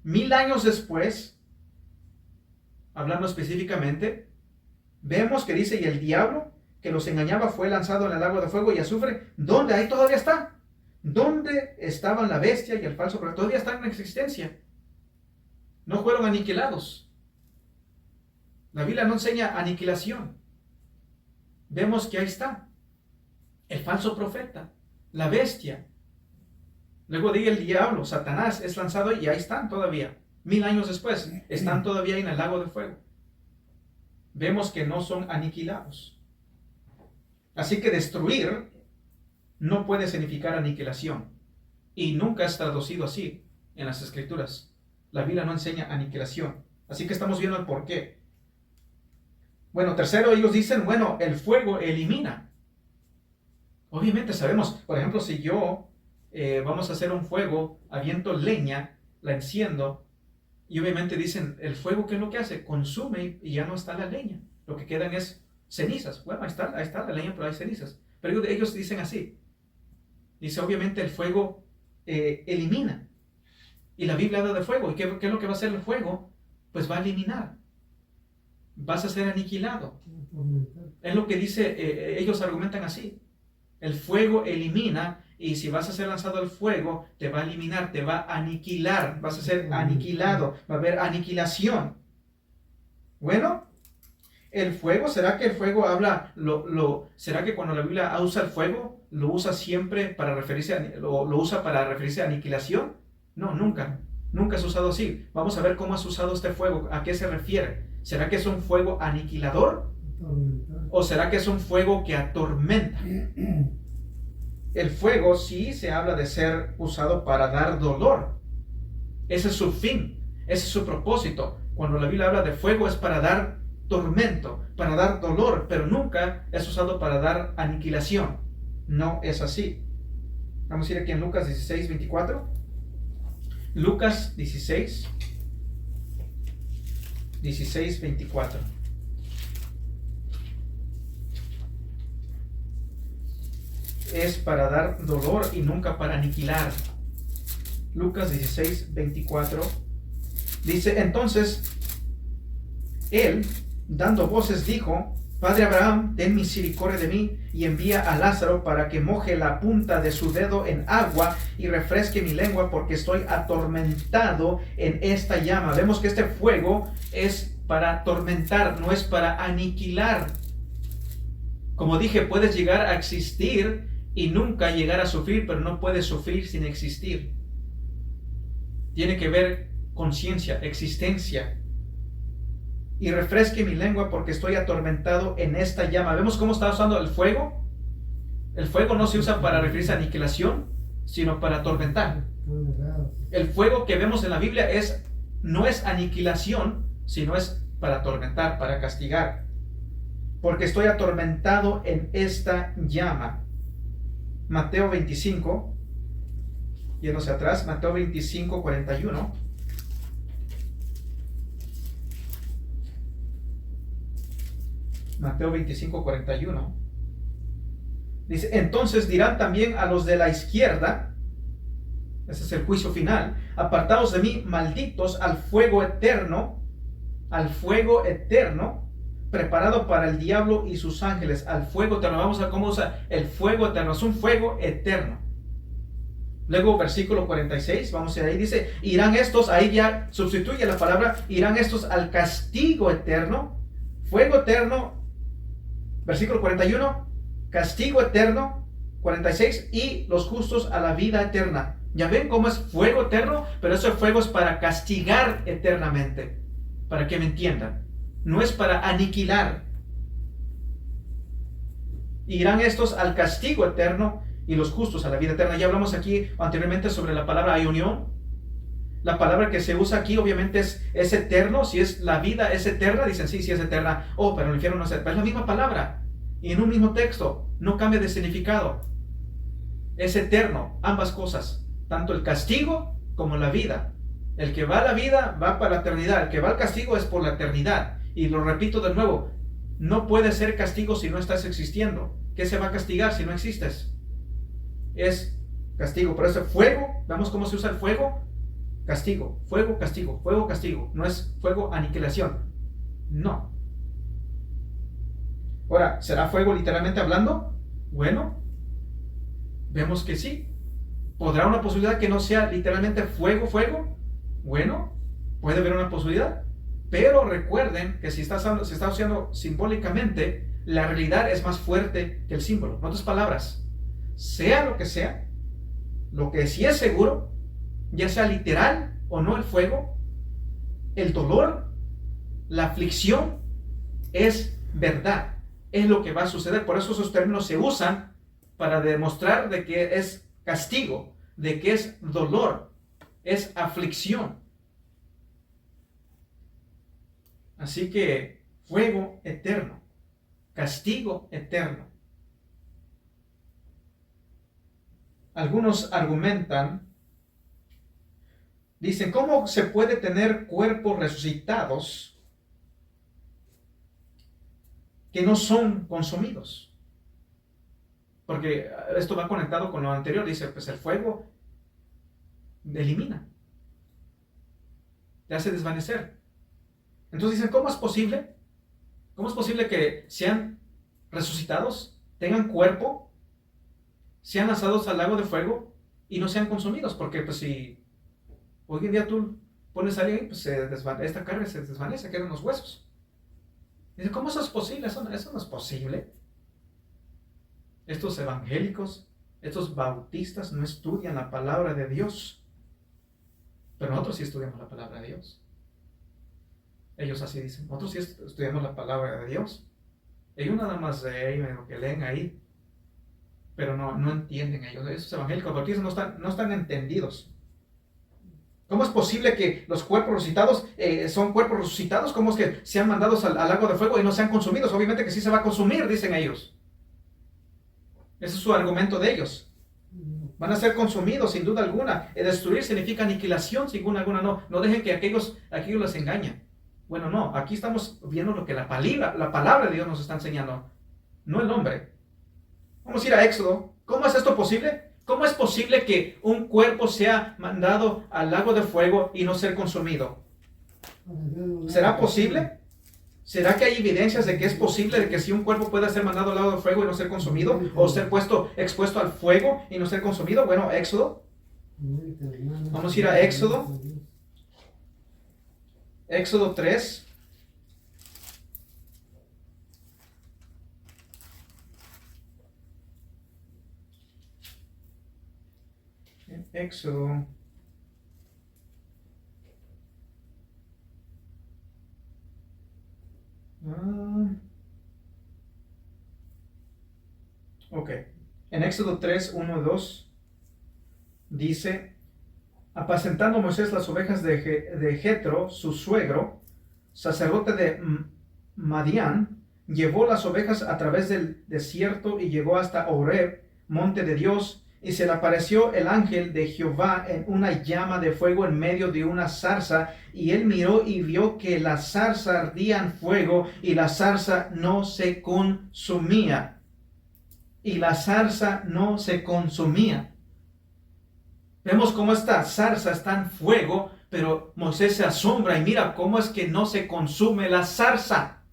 1000 años después, hablando específicamente, vemos que dice, y el diablo que los engañaba fue lanzado en el lago de fuego y azufre, donde ahí todavía está, donde estaban la bestia y el falso profeta, todavía están en existencia, no fueron aniquilados. La Biblia no enseña aniquilación. Vemos que ahí está el falso profeta, la bestia, Luego de ahí el diablo, Satanás, es lanzado y ahí están todavía. 1000 años después, están todavía en el lago de fuego. Vemos que no son aniquilados. Así que destruir no puede significar aniquilación. Y nunca es traducido así en las Escrituras. La Biblia no enseña aniquilación. Así que estamos viendo el por qué. Bueno, tercero, ellos dicen, bueno, el fuego elimina. Obviamente sabemos, por ejemplo, si yo vamos a hacer un fuego, aviento leña, la enciendo, y obviamente dicen, el fuego, ¿qué es lo que hace? Consume y ya no está la leña. Lo que quedan es cenizas. Bueno, ahí está la leña, pero hay cenizas. Pero ellos dicen así. Dice, obviamente el fuego elimina. Y la Biblia habla de fuego. ¿Y qué es lo que va a hacer el fuego? Pues va a eliminar. Vas a ser aniquilado. Es lo que dice, ellos argumentan así. El fuego elimina, y si vas a ser lanzado al fuego, te va a eliminar, te va a aniquilar, vas a ser aniquilado, va a haber aniquilación. Bueno, el fuego, ¿será que el fuego habla, será que cuando la Biblia usa el fuego, lo usa siempre para referirse lo usa para referirse a aniquilación? No, nunca es usado así. Vamos a ver cómo es usado este fuego, a qué se refiere. ¿Será que es un fuego aniquilador? ¿O será que es un fuego que atormenta? El fuego sí se habla de ser usado para dar dolor. Ese es su fin, ese es su propósito. Cuando la Biblia habla de fuego es para dar tormento, para dar dolor, pero nunca es usado para dar aniquilación. No es así. Vamos a ir aquí en Lucas 16, 24. Lucas 16, 24. Es para dar dolor y nunca para aniquilar. Lucas 16, 24. Dice, entonces, él, dando voces, dijo, Padre Abraham, ten misericordia de mí y envía a Lázaro para que moje la punta de su dedo en agua y refresque mi lengua porque estoy atormentado en esta llama. Vemos que este fuego es para atormentar, no es para aniquilar. Como dije, puedes llegar a existir y nunca llegar a sufrir, pero no puedes sufrir sin existir. Tiene que ver conciencia, existencia. Y refresque mi lengua porque estoy atormentado en esta llama. ¿Vemos cómo está usando el fuego? El fuego no se usa para referirse a aniquilación, sino para atormentar. El fuego que vemos en la Biblia no es aniquilación, sino es para atormentar, para castigar. Porque estoy atormentado en esta llama. Mateo 25, yéndose atrás, Mateo 25, 41. Mateo 25, 41. Dice, entonces dirán también a los de la izquierda, ese es el juicio final, apartaos de mí, malditos, al fuego eterno, preparado para el diablo y sus ángeles, al fuego eterno. Vamos a ver cómo usa el fuego eterno, es un fuego eterno. Luego versículo 46, vamos a ir ahí, dice, irán estos, ahí ya sustituye la palabra, irán estos al castigo eterno, fuego eterno, versículo 41, castigo eterno, 46, y los justos a la vida eterna. Ya ven cómo es fuego eterno, pero ese fuego es para castigar eternamente, para que me entiendan. No es para aniquilar. Irán estos al castigo eterno y los justos a la vida eterna. Ya hablamos aquí anteriormente sobre la palabra aionión. La palabra que se usa aquí obviamente es eterno. Si es la vida es eterna, dicen sí es eterna. Oh, pero el infierno no es eterno. Es la misma palabra. Y en un mismo texto. No cambia de significado. Es eterno. Ambas cosas. Tanto el castigo como la vida. El que va a la vida va para la eternidad. El que va al castigo es por la eternidad. Y lo repito de nuevo, no puede ser castigo si no estás existiendo. ¿Qué se va a castigar si no existes? Es castigo. Por eso fuego, ¿vemos cómo se usa el fuego? Castigo, fuego, castigo, fuego, castigo. No es fuego, aniquilación. No. Ahora, ¿será fuego literalmente hablando? Bueno, vemos que sí. ¿Podrá una posibilidad que no sea literalmente fuego, fuego? Bueno, puede haber una posibilidad. Pero recuerden que si se está usando simbólicamente, la realidad es más fuerte que el símbolo. En otras palabras, sea lo que sea, Lo que sí es seguro, ya sea literal o no el fuego, el dolor, la aflicción, es verdad. Es lo que va a suceder. Por eso esos términos se usan para demostrar de que es castigo, de que es dolor, es aflicción. Así que fuego eterno, castigo eterno. Algunos argumentan, dicen, ¿cómo se puede tener cuerpos resucitados que no son consumidos? Porque esto va conectado con lo anterior. Dice, pues el fuego elimina, te hace desvanecer. Entonces dicen, ¿cómo es posible? ¿Cómo es posible que sean resucitados, tengan cuerpo, sean lanzados al lago de fuego y no sean consumidos? Porque pues si hoy en día tú pones a alguien, pues esta carne se desvanece, quedan los huesos. Dicen, ¿cómo eso es posible? Eso no es posible. Estos evangélicos, estos bautistas no estudian la palabra de Dios. Pero nosotros sí estudiamos la palabra de Dios. Ellos así dicen, nosotros sí estudiamos la palabra de Dios. Ellos nada más lo que leen ahí, pero no entienden ellos. Esos evangélicos bautistas no están entendidos. ¿Cómo es posible que los cuerpos resucitados son cuerpos resucitados? ¿Cómo es que sean mandados al lago de fuego y no sean consumidos? Obviamente que sí se va a consumir, dicen ellos. Ese es su argumento de ellos. Van a ser consumidos sin duda alguna. Destruir significa aniquilación sin duda alguna. No dejen que aquellos les engañen. Bueno, no. Aquí estamos viendo lo que la palabra de Dios nos está enseñando. No el hombre. Vamos a ir a Éxodo. ¿Cómo es esto posible? ¿Cómo es posible que un cuerpo sea mandado al lago de fuego y no ser consumido? ¿Será posible? ¿Será que hay evidencias de que es posible de que si un cuerpo pueda ser mandado al lago de fuego y no ser consumido? ¿O ser expuesto al fuego y no ser consumido? Bueno, Éxodo. Vamos a ir a Éxodo. Éxodo 3. Éxodo. Ok. En Éxodo 3, 1, 2 dice, apacentando Moisés las ovejas de Jetro, su suegro, sacerdote de Madián, llevó las ovejas a través del desierto y llegó hasta Horeb, monte de Dios, y se le apareció el ángel de Jehová en una llama de fuego en medio de una zarza, y él miró y vio que la zarza ardía en fuego, y la zarza no se consumía. Y la zarza no se consumía. Vemos cómo esta zarza está en fuego, pero Moisés se asombra y mira cómo es que no se consume la zarza.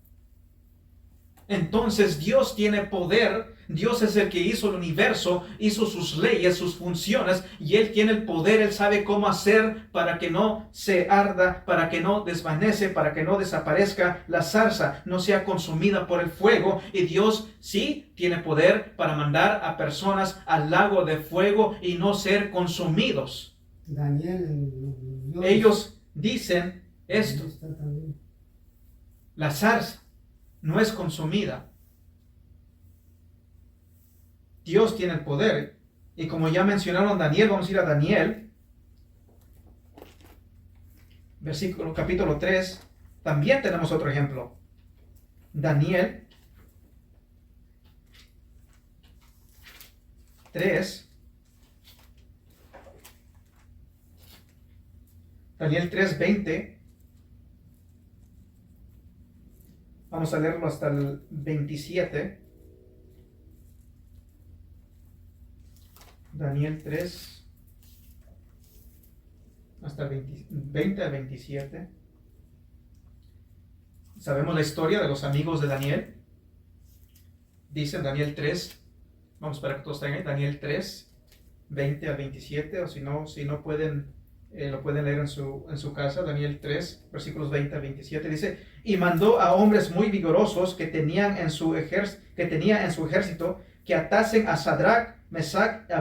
Entonces Dios tiene poder. Dios es el que hizo el universo, hizo sus leyes, sus funciones, y Él tiene el poder. Él sabe cómo hacer para que no se arda, para que no desvanece, para que no desaparezca la zarza, no sea consumida por el fuego. Y Dios sí tiene poder para mandar a personas al lago de fuego y no ser consumidos. Ellos dicen esto: la zarza no es consumida. Dios tiene el poder. Y como ya mencionaron Daniel, vamos a ir a Daniel, capítulo 3. También tenemos otro ejemplo. Daniel 3. Daniel 3:20. Vamos a leerlo hasta el 27. Daniel 3, hasta el 20 al 27. Sabemos la historia de los amigos de Daniel. Dice en Daniel 3, vamos para que todos tengan ahí, Daniel 3, 20 al 27, o si no pueden, lo pueden leer en su casa. Daniel 3, versículos 20 al 27, dice: y mandó a hombres muy vigorosos que tenía en su ejército que atasen a Sadrach, Mesach y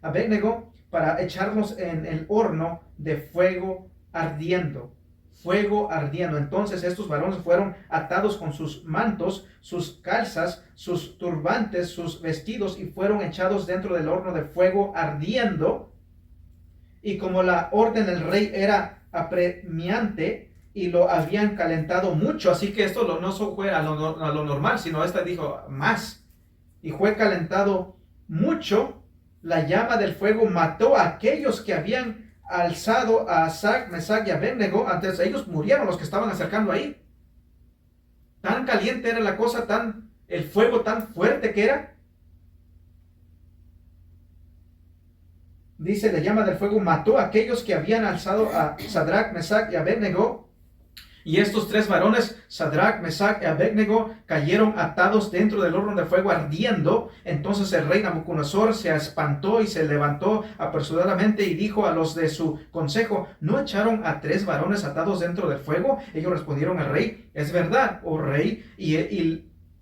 Abednego, para echarlos en el horno de fuego ardiendo. Fuego ardiendo. Entonces estos varones fueron atados con sus mantos, sus calzas, sus turbantes, sus vestidos, y fueron echados dentro del horno de fuego ardiendo. Y como la orden del rey era apremiante y lo habían calentado mucho, así que esto no fue a lo normal, sino esta dijo más, y fue calentado mucho, la llama del fuego mató a aquellos que habían alzado a Sadrach, Mesach y Abednego. Antes ellos murieron, los que estaban acercando ahí. Tan caliente era la cosa, el fuego tan fuerte que era. Dice, la llama del fuego mató a aquellos que habían alzado a Sadrach, Mesach y Abednego. Y estos tres varones, Sadrach, Mesach y Abednego, cayeron atados dentro del horno de fuego ardiendo. Entonces el rey Nabucodonosor se espantó y se levantó apresuradamente y dijo a los de su consejo: ¿no echaron a tres varones atados dentro del fuego? Ellos respondieron al rey: es verdad, oh rey.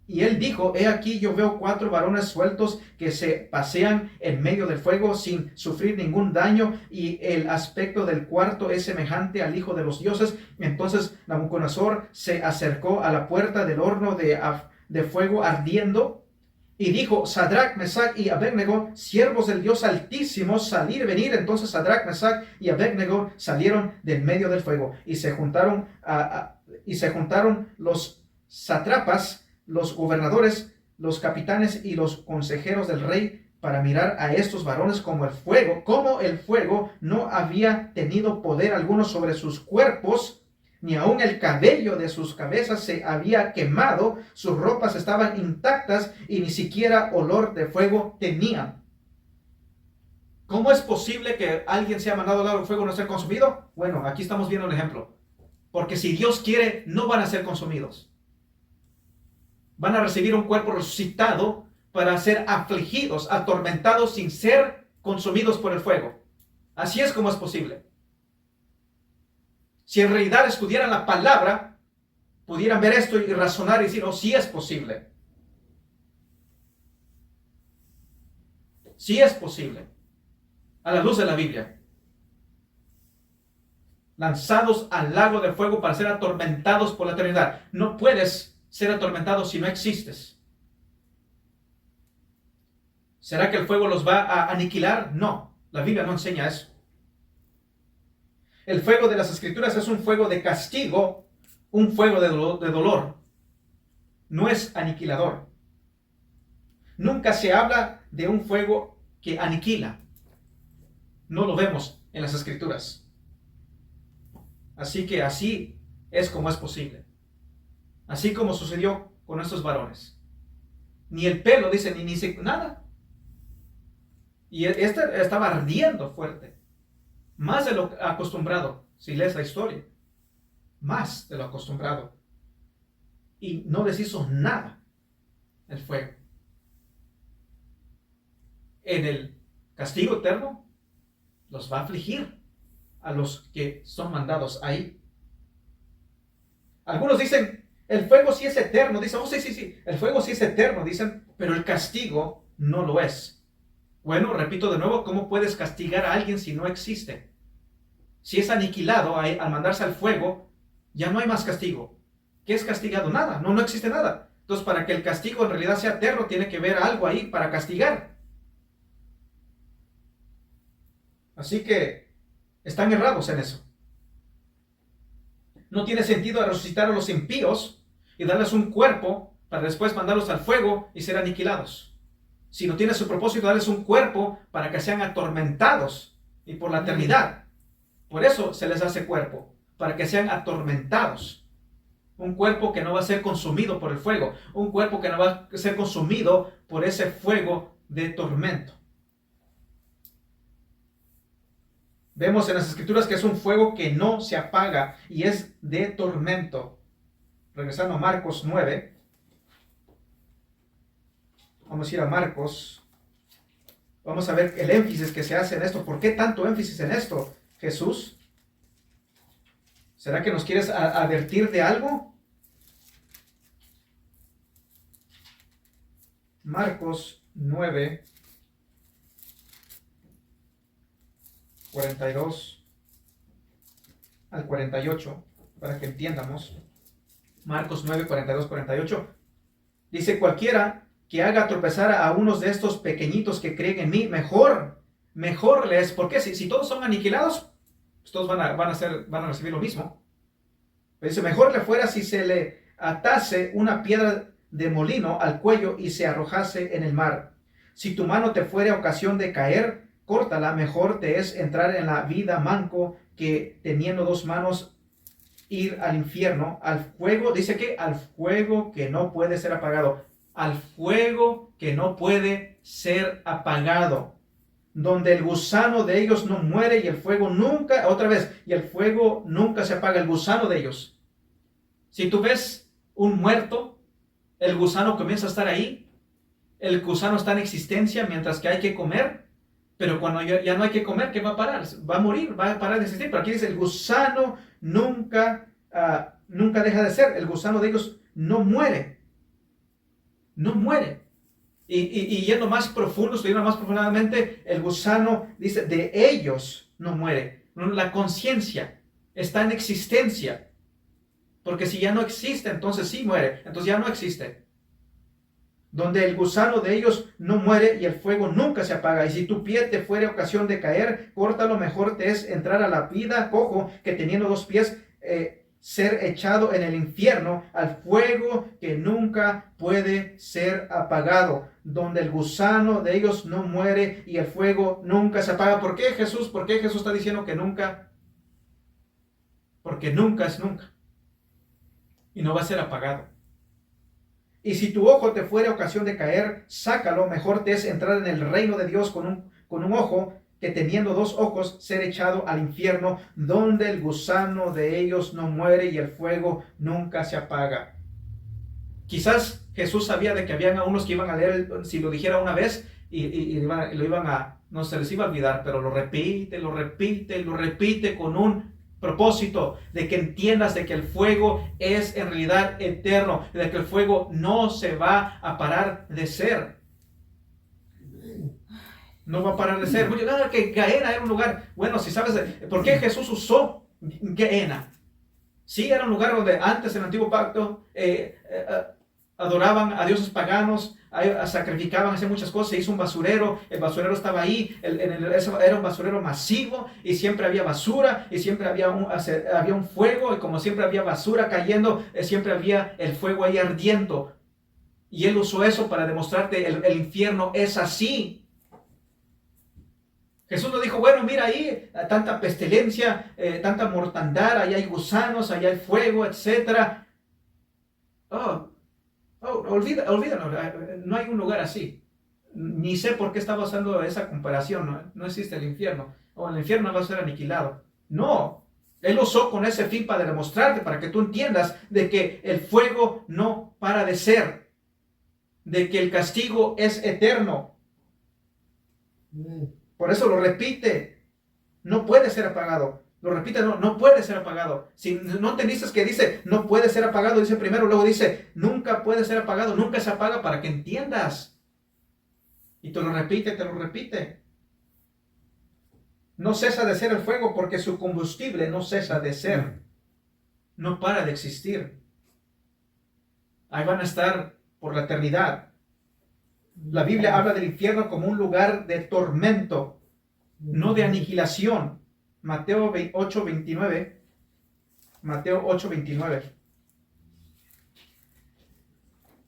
Y él dijo: he aquí, yo veo cuatro varones sueltos que se pasean en medio del fuego sin sufrir ningún daño, y el aspecto del cuarto es semejante al Hijo de los dioses. Entonces Nabucodonosor se acercó a la puerta del horno de fuego ardiendo y dijo: Sadrach, Mesach y Abednego, siervos del Dios Altísimo, salir y venir. Entonces Sadrach, Mesach y Abednego salieron del medio del fuego, y se juntaron los sátrapas, los gobernadores, los capitanes y los consejeros del rey para mirar a estos varones como el fuego no había tenido poder alguno sobre sus cuerpos, ni aun el cabello de sus cabezas se había quemado, sus ropas estaban intactas y ni siquiera olor de fuego tenían. ¿Cómo es posible que alguien sea mandado al lado del fuego y no sea consumido? Bueno, aquí estamos viendo el ejemplo. Porque si Dios quiere, no van a ser consumidos. Van a recibir un cuerpo resucitado para ser afligidos, atormentados, sin ser consumidos por el fuego. Así es como es posible. Si en realidad estudiaran la palabra, pudieran ver esto y razonar y decir: oh, sí es posible. Sí es posible. A la luz de la Biblia. Lanzados al lago de fuego para ser atormentados por la eternidad. No puedes ser atormentado si no existes. ¿Será que el fuego los va a aniquilar? No, la Biblia no enseña eso. El fuego de las Escrituras es un fuego de castigo, un fuego de dolor. No es aniquilador. Nunca se habla de un fuego que aniquila. No lo vemos en las Escrituras. Así que así es como es posible. Así como sucedió con estos varones. Ni el pelo, dice, ni nada. Y este estaba ardiendo fuerte. Más de lo acostumbrado, si lees la historia. Más de lo acostumbrado. Y no les hizo nada el fuego. En el castigo eterno, los va a afligir a los que son mandados ahí. Algunos dicen: el fuego sí es eterno. Dicen: oh, sí, el fuego sí es eterno, dicen, pero el castigo no lo es. Bueno, repito de nuevo: ¿cómo puedes castigar a alguien si no existe? Si es aniquilado al mandarse al fuego, ya no hay más castigo. ¿Qué es castigado? Nada, no existe nada. Entonces, para que el castigo en realidad sea eterno, tiene que haber algo ahí para castigar. Así que están errados en eso. No tiene sentido resucitar a los impíos y darles un cuerpo para después mandarlos al fuego y ser aniquilados. Si no tiene su propósito darles un cuerpo para que sean atormentados y por la eternidad. Por eso se les hace cuerpo, para que sean atormentados. Un cuerpo que no va a ser consumido por el fuego. Un cuerpo que no va a ser consumido por ese fuego de tormento. Vemos en las Escrituras que es un fuego que no se apaga y es de tormento. Regresando a Marcos 9. Vamos a ir a Marcos. Vamos a ver el énfasis que se hace en esto. ¿Por qué tanto énfasis en esto, Jesús? ¿Será que nos quieres advertir de algo? Marcos 9. 42 al 48, para que entiendamos. Marcos 9, 42, 48. Dice, cualquiera que haga tropezar a unos de estos pequeñitos que creen en mí, mejor les, porque si todos son aniquilados, pues todos van a recibir lo mismo. Pero dice, mejor le fuera si se le atase una piedra de molino al cuello y se arrojase en el mar. Si tu mano te fuere ocasión de caer, córtala, mejor te es entrar en la vida manco que teniendo dos manos ir al infierno, al fuego, dice que al fuego que no puede ser apagado, al fuego que no puede ser apagado, donde el gusano de ellos no muere y el fuego nunca, otra vez, y el fuego nunca se apaga, el gusano de ellos. Si tú ves un muerto, el gusano comienza a estar ahí, el gusano está en existencia mientras que hay que comer, pero cuando ya no hay que comer, ¿qué va a parar? Va a morir, va a parar de existir. Pero aquí dice, el gusano nunca deja de ser, el gusano de ellos no muere, no muere. Y yendo más profundo, estudiando más profundamente, el gusano dice, de ellos no muere. La conciencia está en existencia. Porque si ya no existe, entonces sí muere. Entonces ya no existe. Donde el gusano de ellos no muere y el fuego nunca se apaga. Y si tu pie te fuere ocasión de caer, córtalo, mejor te es entrar a la vida cojo que teniendo dos pies ser echado en el infierno, al fuego que nunca puede ser apagado, donde el gusano de ellos no muere y el fuego nunca se apaga. ¿Por qué Jesús está diciendo que nunca? Porque nunca es nunca. Y no va a ser apagado. Y si tu ojo te fuere ocasión de caer, sácalo, mejor te es entrar en el reino de Dios con un ojo que teniendo dos ojos ser echado al infierno, donde el gusano de ellos no muere y el fuego nunca se apaga. Quizás Jesús sabía de que habían a unos que iban a leer, si lo dijera una vez, y lo iban a, no se les iba a olvidar, pero lo repite con un propósito de que entiendas de que el fuego es en realidad eterno, de que el fuego no se va a parar de ser. No va a parar de ser. Que Gehenna era un lugar, bueno, si sabes por qué Jesús usó Gehenna. Sí, era un lugar donde antes en el antiguo pacto adoraban a dioses paganos, sacrificaban, hacían muchas cosas, se hizo un basurero, el basurero estaba ahí, era un basurero masivo y siempre había basura y siempre había un fuego y como siempre había basura cayendo, siempre había el fuego ahí ardiendo. Y él usó eso para demostrarte el infierno es así. Jesús nos dijo, bueno, mira ahí, tanta pestilencia, tanta mortandad, ahí hay gusanos, ahí hay fuego, etc. Olvídalo, no hay un lugar así. Ni sé por qué estaba usando esa comparación, no existe el infierno, o el infierno va a ser aniquilado. No, él usó con ese fin para demostrarte, para que tú entiendas de que el fuego no para de ser, de que el castigo es eterno. Por eso lo repite, no puede ser apagado. Lo repite, no puede ser apagado. Si no entendiste que dice, no puede ser apagado, dice primero, luego dice, nunca puede ser apagado, nunca se apaga, para que entiendas. Y te lo repite. No cesa de ser el fuego porque su combustible no cesa de ser. No para de existir. Ahí van a estar por la eternidad. La Biblia habla del infierno como un lugar de tormento, no de aniquilación. Mateo 8:29. Mateo 8:29.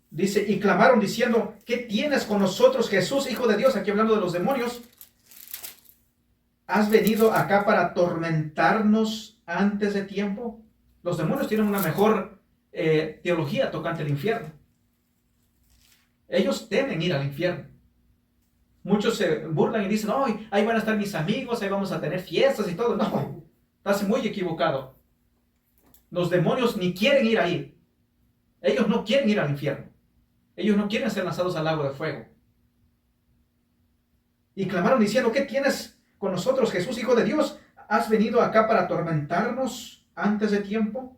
Dice, y clamaron diciendo, ¿qué tienes con nosotros, Jesús, Hijo de Dios? Aquí hablando de los demonios. ¿Has venido acá para atormentarnos antes de tiempo? Los demonios tienen una mejor teología tocante al infierno. Ellos temen ir al infierno. Muchos se burlan y dicen, oh, ahí van a estar mis amigos, ahí vamos a tener fiestas y todo. No, estás muy equivocado. Los demonios ni quieren ir ahí. Ellos no quieren ir al infierno. Ellos no quieren ser lanzados al lago de fuego. Y clamaron diciendo, ¿qué tienes con nosotros, Jesús, Hijo de Dios? ¿Has venido acá para atormentarnos antes de tiempo?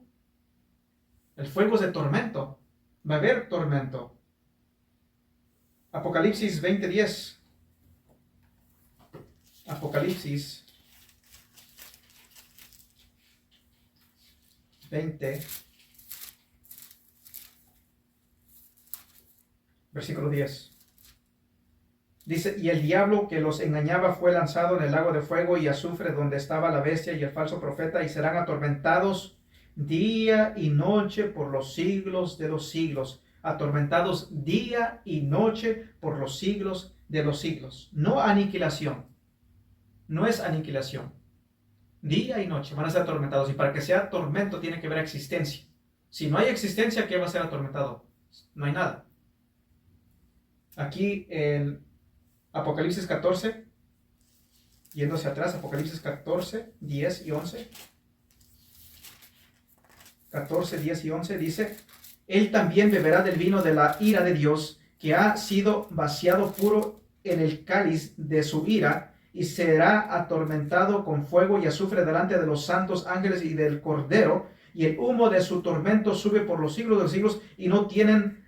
El fuego es de tormento. Va a haber tormento. Apocalipsis 20:10. Apocalipsis 20, versículo 10. Dice, y el diablo que los engañaba fue lanzado en el lago de fuego y azufre donde estaba la bestia y el falso profeta, y serán atormentados día y noche por los siglos de los siglos. Atormentados día y noche por los siglos de los siglos. No aniquilación. No es aniquilación. Día y noche van a ser atormentados. Y para que sea tormento tiene que haber existencia. Si no hay existencia, ¿qué va a ser atormentado? No hay nada. Aquí en Apocalipsis 14, yéndose atrás, Apocalipsis 14, 10 y 11. 14, 10 y 11 dice, él también beberá del vino de la ira de Dios, que ha sido vaciado puro en el cáliz de su ira, y será atormentado con fuego y azufre delante de los santos ángeles y del Cordero, y el humo de su tormento sube por los siglos de los siglos, y no tienen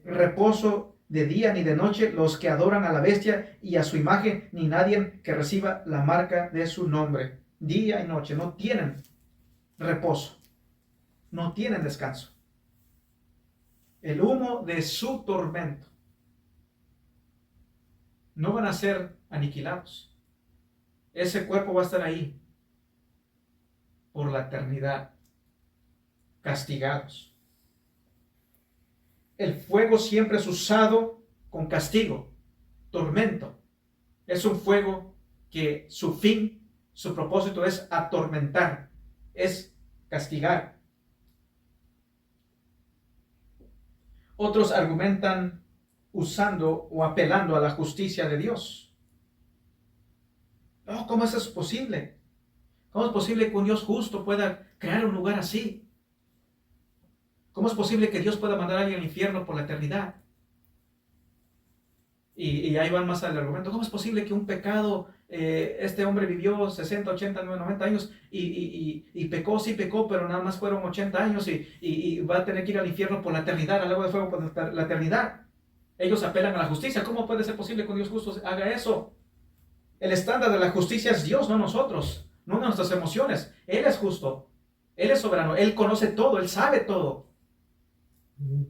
reposo de día ni de noche los que adoran a la bestia y a su imagen, ni nadie que reciba la marca de su nombre. Día y noche no tienen reposo, no tienen descanso. El humo de su tormento. No van a ser aniquilados. Ese cuerpo va a estar ahí por la eternidad, castigados. El fuego siempre es usado con castigo, tormento. Es un fuego que su fin, su propósito es atormentar, es castigar. Otros argumentan usando o apelando a la justicia de Dios. No, ¿cómo eso es posible? ¿Cómo es posible que un Dios justo pueda crear un lugar así? ¿Cómo es posible que Dios pueda mandar a alguien al infierno por la eternidad? Y ahí van más al argumento. ¿Cómo es posible que un pecado, este hombre vivió 60, 80, 90 años y pecó, sí pecó, pero nada más fueron 80 años y va a tener que ir al infierno por la eternidad, al lago de fuego por la eternidad? Ellos apelan a la justicia. ¿Cómo puede ser posible que un Dios justo haga eso? El estándar de la justicia es Dios, no nosotros, no nuestras emociones. Él es justo, Él es soberano, Él conoce todo, Él sabe todo.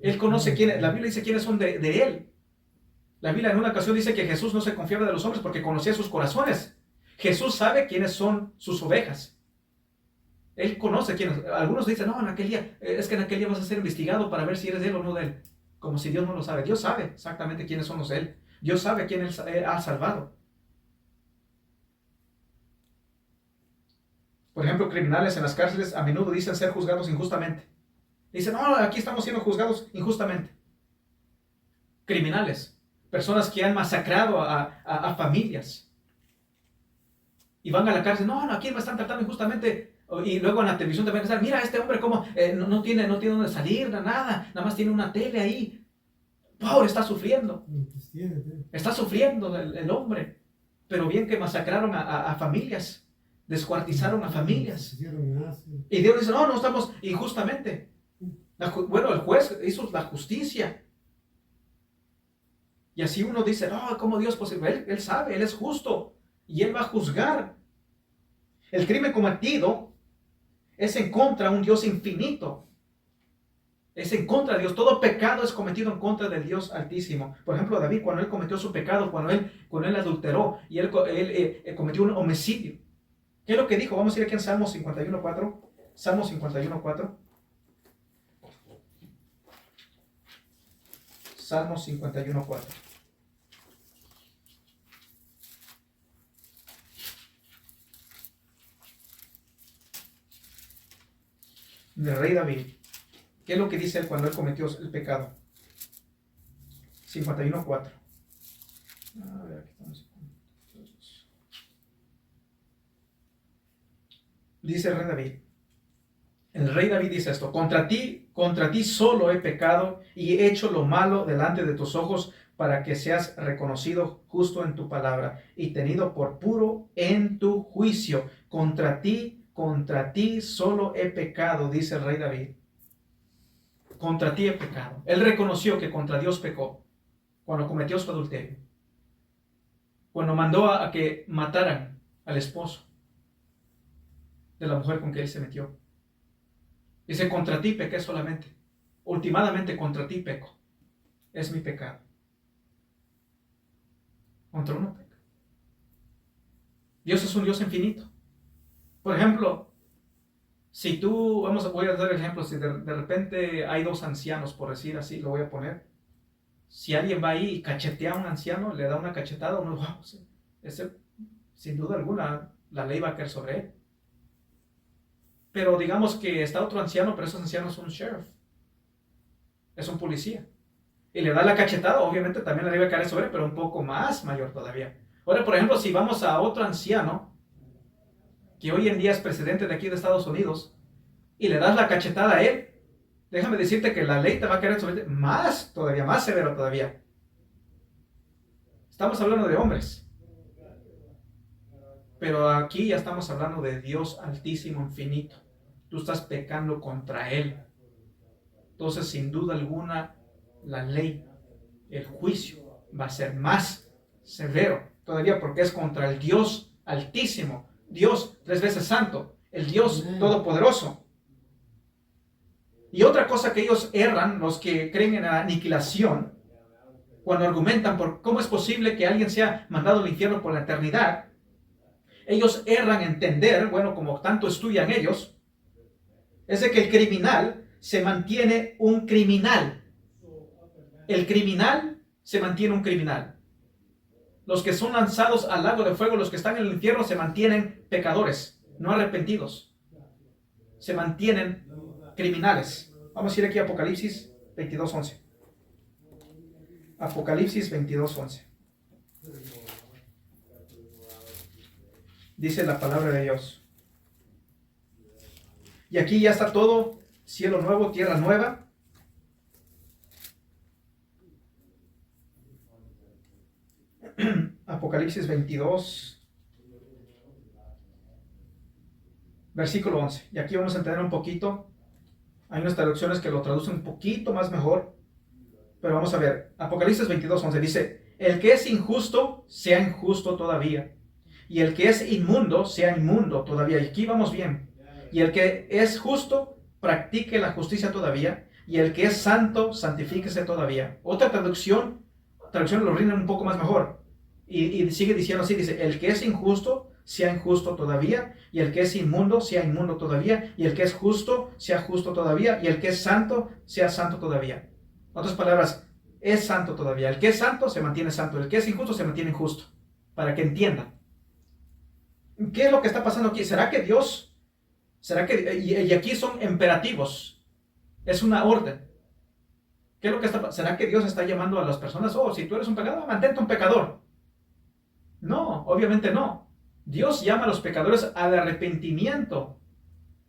Él conoce quiénes, la Biblia dice quiénes son de Él. La Biblia en una ocasión dice que Jesús no se confiaba de los hombres porque conocía sus corazones. Jesús sabe quiénes son sus ovejas. Él conoce quiénes. Algunos dicen, no, en aquel día, es que en aquel día vas a ser investigado para ver si eres de Él o no de Él. Como si Dios no lo sabe. Dios sabe exactamente quiénes son los de Él. Dios sabe quién Él ha salvado. Por ejemplo, criminales en las cárceles a menudo dicen ser juzgados injustamente. Dicen, no, aquí estamos siendo juzgados injustamente. Criminales, personas que han masacrado a familias. Y van a la cárcel, no, aquí me están tratando injustamente. Y luego en la televisión también están, mira, este hombre cómo no tiene dónde salir, nada más tiene una tele ahí. Pobre, está sufriendo. Está sufriendo el hombre. Pero bien que masacraron a familias. Descuartizaron a familias. Y Dios dice, no estamos injustamente. Bueno, el juez hizo la justicia. Y así uno dice, no, ¿cómo Dios es posible? Él sabe, Él es justo. Y Él va a juzgar. El crimen cometido es en contra de un Dios infinito. Es en contra de Dios. Todo pecado es cometido en contra del Dios Altísimo. Por ejemplo, David, cuando él cometió su pecado, cuando él adulteró y él cometió un homicidio. ¿Qué es lo que dijo? Vamos a ir aquí en Salmo 51.4. Salmo 51.4. Salmo 51.4. Del rey David. ¿Qué es lo que dice él cuando él cometió el pecado? 51.4. A ver, aquí estamos. Dice el rey David. El rey David dice esto: contra ti solo he pecado y he hecho lo malo delante de tus ojos, para que seas reconocido justo en tu palabra y tenido por puro en tu juicio. Contra ti solo he pecado, dice el rey David. Contra ti he pecado. Él reconoció que contra Dios pecó cuando cometió su adulterio, cuando mandó a que mataran al esposo de la mujer con que él se metió. Dice, contra ti pequé solamente. Ultimadamente contra ti peco. Es mi pecado. Contra uno peca. Dios es un Dios infinito. Por ejemplo, si tú, voy a dar el ejemplo, si de repente hay dos ancianos, por decir así, lo voy a poner. Si alguien va ahí y cachetea a un anciano, le da una cachetada, uno, wow, ese, sin duda alguna, la ley va a caer sobre él. Pero digamos que está otro anciano, pero ese anciano es un sheriff, es un policía. Y le da la cachetada, obviamente también la ley va a caer sobre él, pero un poco más mayor todavía. Ahora, por ejemplo, si vamos a otro anciano, que hoy en día es presidente de aquí de Estados Unidos, y le das la cachetada a él, déjame decirte que la ley te va a caer sobre él más todavía, más severo todavía. Estamos hablando de hombres. Pero aquí ya estamos hablando de Dios altísimo, infinito. Tú estás pecando contra Él. Entonces, sin duda alguna, la ley, el juicio va a ser más severo todavía porque es contra el Dios altísimo, Dios 3 veces santo, el Dios todopoderoso. Y otra cosa que ellos erran, los que creen en la aniquilación, cuando argumentan por cómo es posible que alguien sea mandado al infierno por la eternidad, ellos erran en entender, bueno, como tanto estudian ellos, es de que el criminal se mantiene un criminal. El criminal se mantiene un criminal. Los que son lanzados al lago de fuego, los que están en el infierno, se mantienen pecadores, no arrepentidos. Se mantienen criminales. Vamos a ir aquí a Apocalipsis 22:11. Apocalipsis 22:11. Dice la palabra de Dios. Y aquí ya está todo, cielo nuevo, tierra nueva. Apocalipsis 22, versículo 11. Y aquí vamos a entender un poquito. Hay unas traducciones que lo traducen un poquito más mejor. Pero vamos a ver. Apocalipsis 22:11 dice, el que es injusto, sea injusto todavía. Y el que es inmundo, sea inmundo todavía. Y aquí vamos bien. Y el que es justo, practique la justicia todavía. Y el que es santo, santifíquese todavía. Otra traducción lo rinde un poco más mejor. Y sigue diciendo así, dice, el que es injusto, sea injusto todavía. Y el que es inmundo, sea inmundo todavía. Y el que es justo, sea justo todavía. Y el que es santo, sea santo todavía. En otras palabras, es santo todavía. El que es santo, se mantiene santo. El que es injusto, se mantiene injusto. Para que entiendan. ¿Qué es lo que está pasando aquí? ¿Será que Dios, y aquí son imperativos, es una orden? ¿Qué es lo que está pasando? ¿Será que Dios está llamando a las personas, oh, si tú eres un pecador, mantente un pecador? No, obviamente no. Dios llama a los pecadores al arrepentimiento.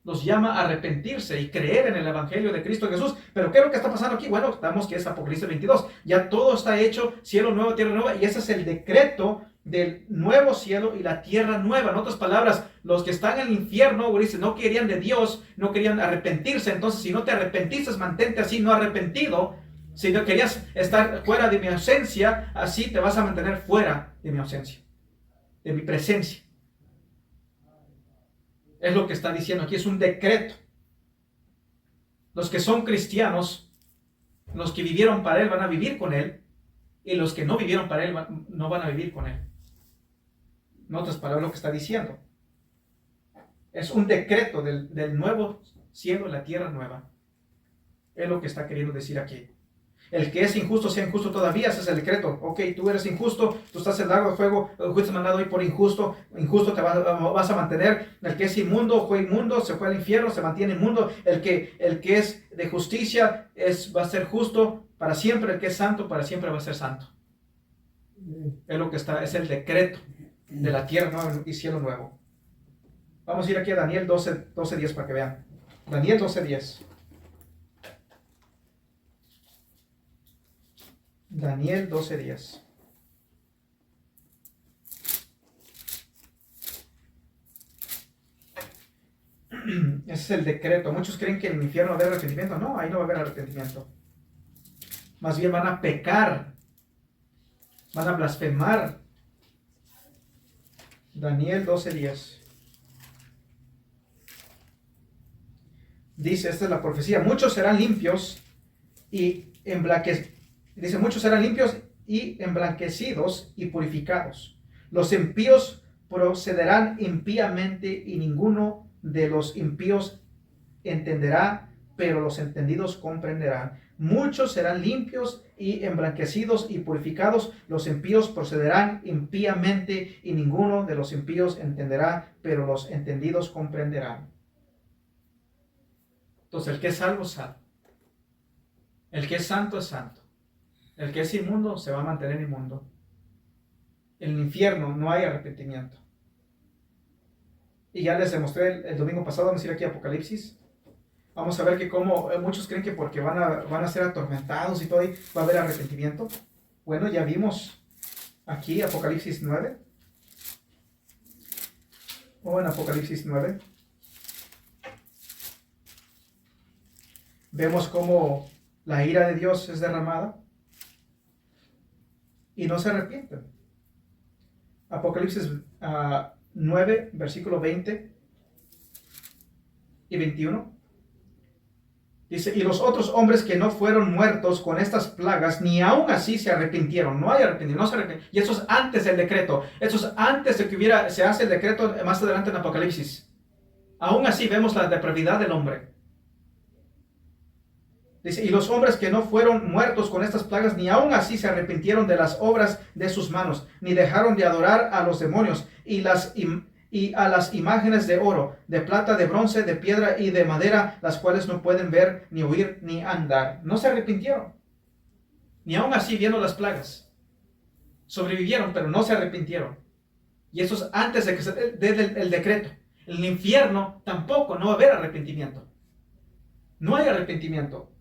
Los llama a arrepentirse y creer en el Evangelio de Cristo Jesús. Pero ¿qué es lo que está pasando aquí? Bueno, estamos que es Apocalipsis 22. Ya todo está hecho, cielo nuevo, tierra nueva, y ese es el decreto del nuevo cielo y la tierra nueva. En otras palabras, los que están en el infierno, no querían de Dios, no querían arrepentirse. Entonces, si no te arrepentiste, mantente así, no arrepentido. Si no querías estar fuera de mi ausencia, así te vas a mantener fuera de mi ausencia, de mi presencia. Es lo que está diciendo aquí, es un decreto. Los que son cristianos, los que vivieron para Él van a vivir con Él, y los que no vivieron para Él no van a vivir con Él. En otras palabras, lo que está diciendo. Es un decreto del nuevo cielo y la tierra nueva. Es lo que está queriendo decir aquí. El que es injusto, sea injusto todavía, ese es el decreto. Ok, tú eres injusto, tú estás en el lago de fuego, fuiste mandado hoy por injusto, injusto te vas a mantener. El que es inmundo, fue inmundo, se fue al infierno, se mantiene inmundo. El que es de justicia, va a ser justo para siempre. El que es santo, para siempre va a ser santo. Es lo que está, es el decreto de la tierra nueva y cielo nuevo. Vamos a ir aquí a Daniel 12:10 para que vean. Daniel 12:10. Daniel 12:10. Ese es el decreto. Muchos creen que en el infierno va a haber arrepentimiento. No, ahí no va a haber arrepentimiento. Más bien van a pecar. Van a blasfemar. Daniel 12:10. Dice, esta es la profecía, muchos serán limpios y dice, muchos serán limpios y emblanquecidos y purificados. Los impíos procederán impíamente y ninguno de los impíos entenderá, pero los entendidos comprenderán. Muchos serán limpios y emblanquecidos y purificados. Los impíos procederán impíamente y ninguno de los impíos entenderá, pero los entendidos comprenderán. Entonces, el que es salvo, salvo. El que es santo, es santo. El que es inmundo, se va a mantener inmundo. En el infierno no hay arrepentimiento. Y ya les demostré el domingo pasado, vamos a ir aquí a Apocalipsis. Vamos a ver que como muchos creen que porque van a ser atormentados y todo ahí, va a haber arrepentimiento. Bueno, ya vimos aquí Apocalipsis 9. O en Apocalipsis 9. Vemos cómo la ira de Dios es derramada y no se arrepienten. Apocalipsis 9, versículo 20 y 21. Dice, y los otros hombres que no fueron muertos con estas plagas, ni aún así se arrepintieron. No hay arrepentimiento, no se arrepintieron. Y eso es antes del decreto. Eso es antes de que se hace el decreto más adelante en Apocalipsis. Aún así vemos la depravidad del hombre. Dice, y los hombres que no fueron muertos con estas plagas, ni aún así se arrepintieron de las obras de sus manos, ni dejaron de adorar a los demonios y a las imágenes de oro, de plata, de bronce, de piedra y de madera, las cuales no pueden ver, ni oír, ni andar. No se arrepintieron. Ni aún así viendo las plagas. Sobrevivieron, pero no se arrepintieron. Y eso es antes de que se dé el decreto. En el infierno tampoco no va a haber arrepentimiento. No hay arrepentimiento.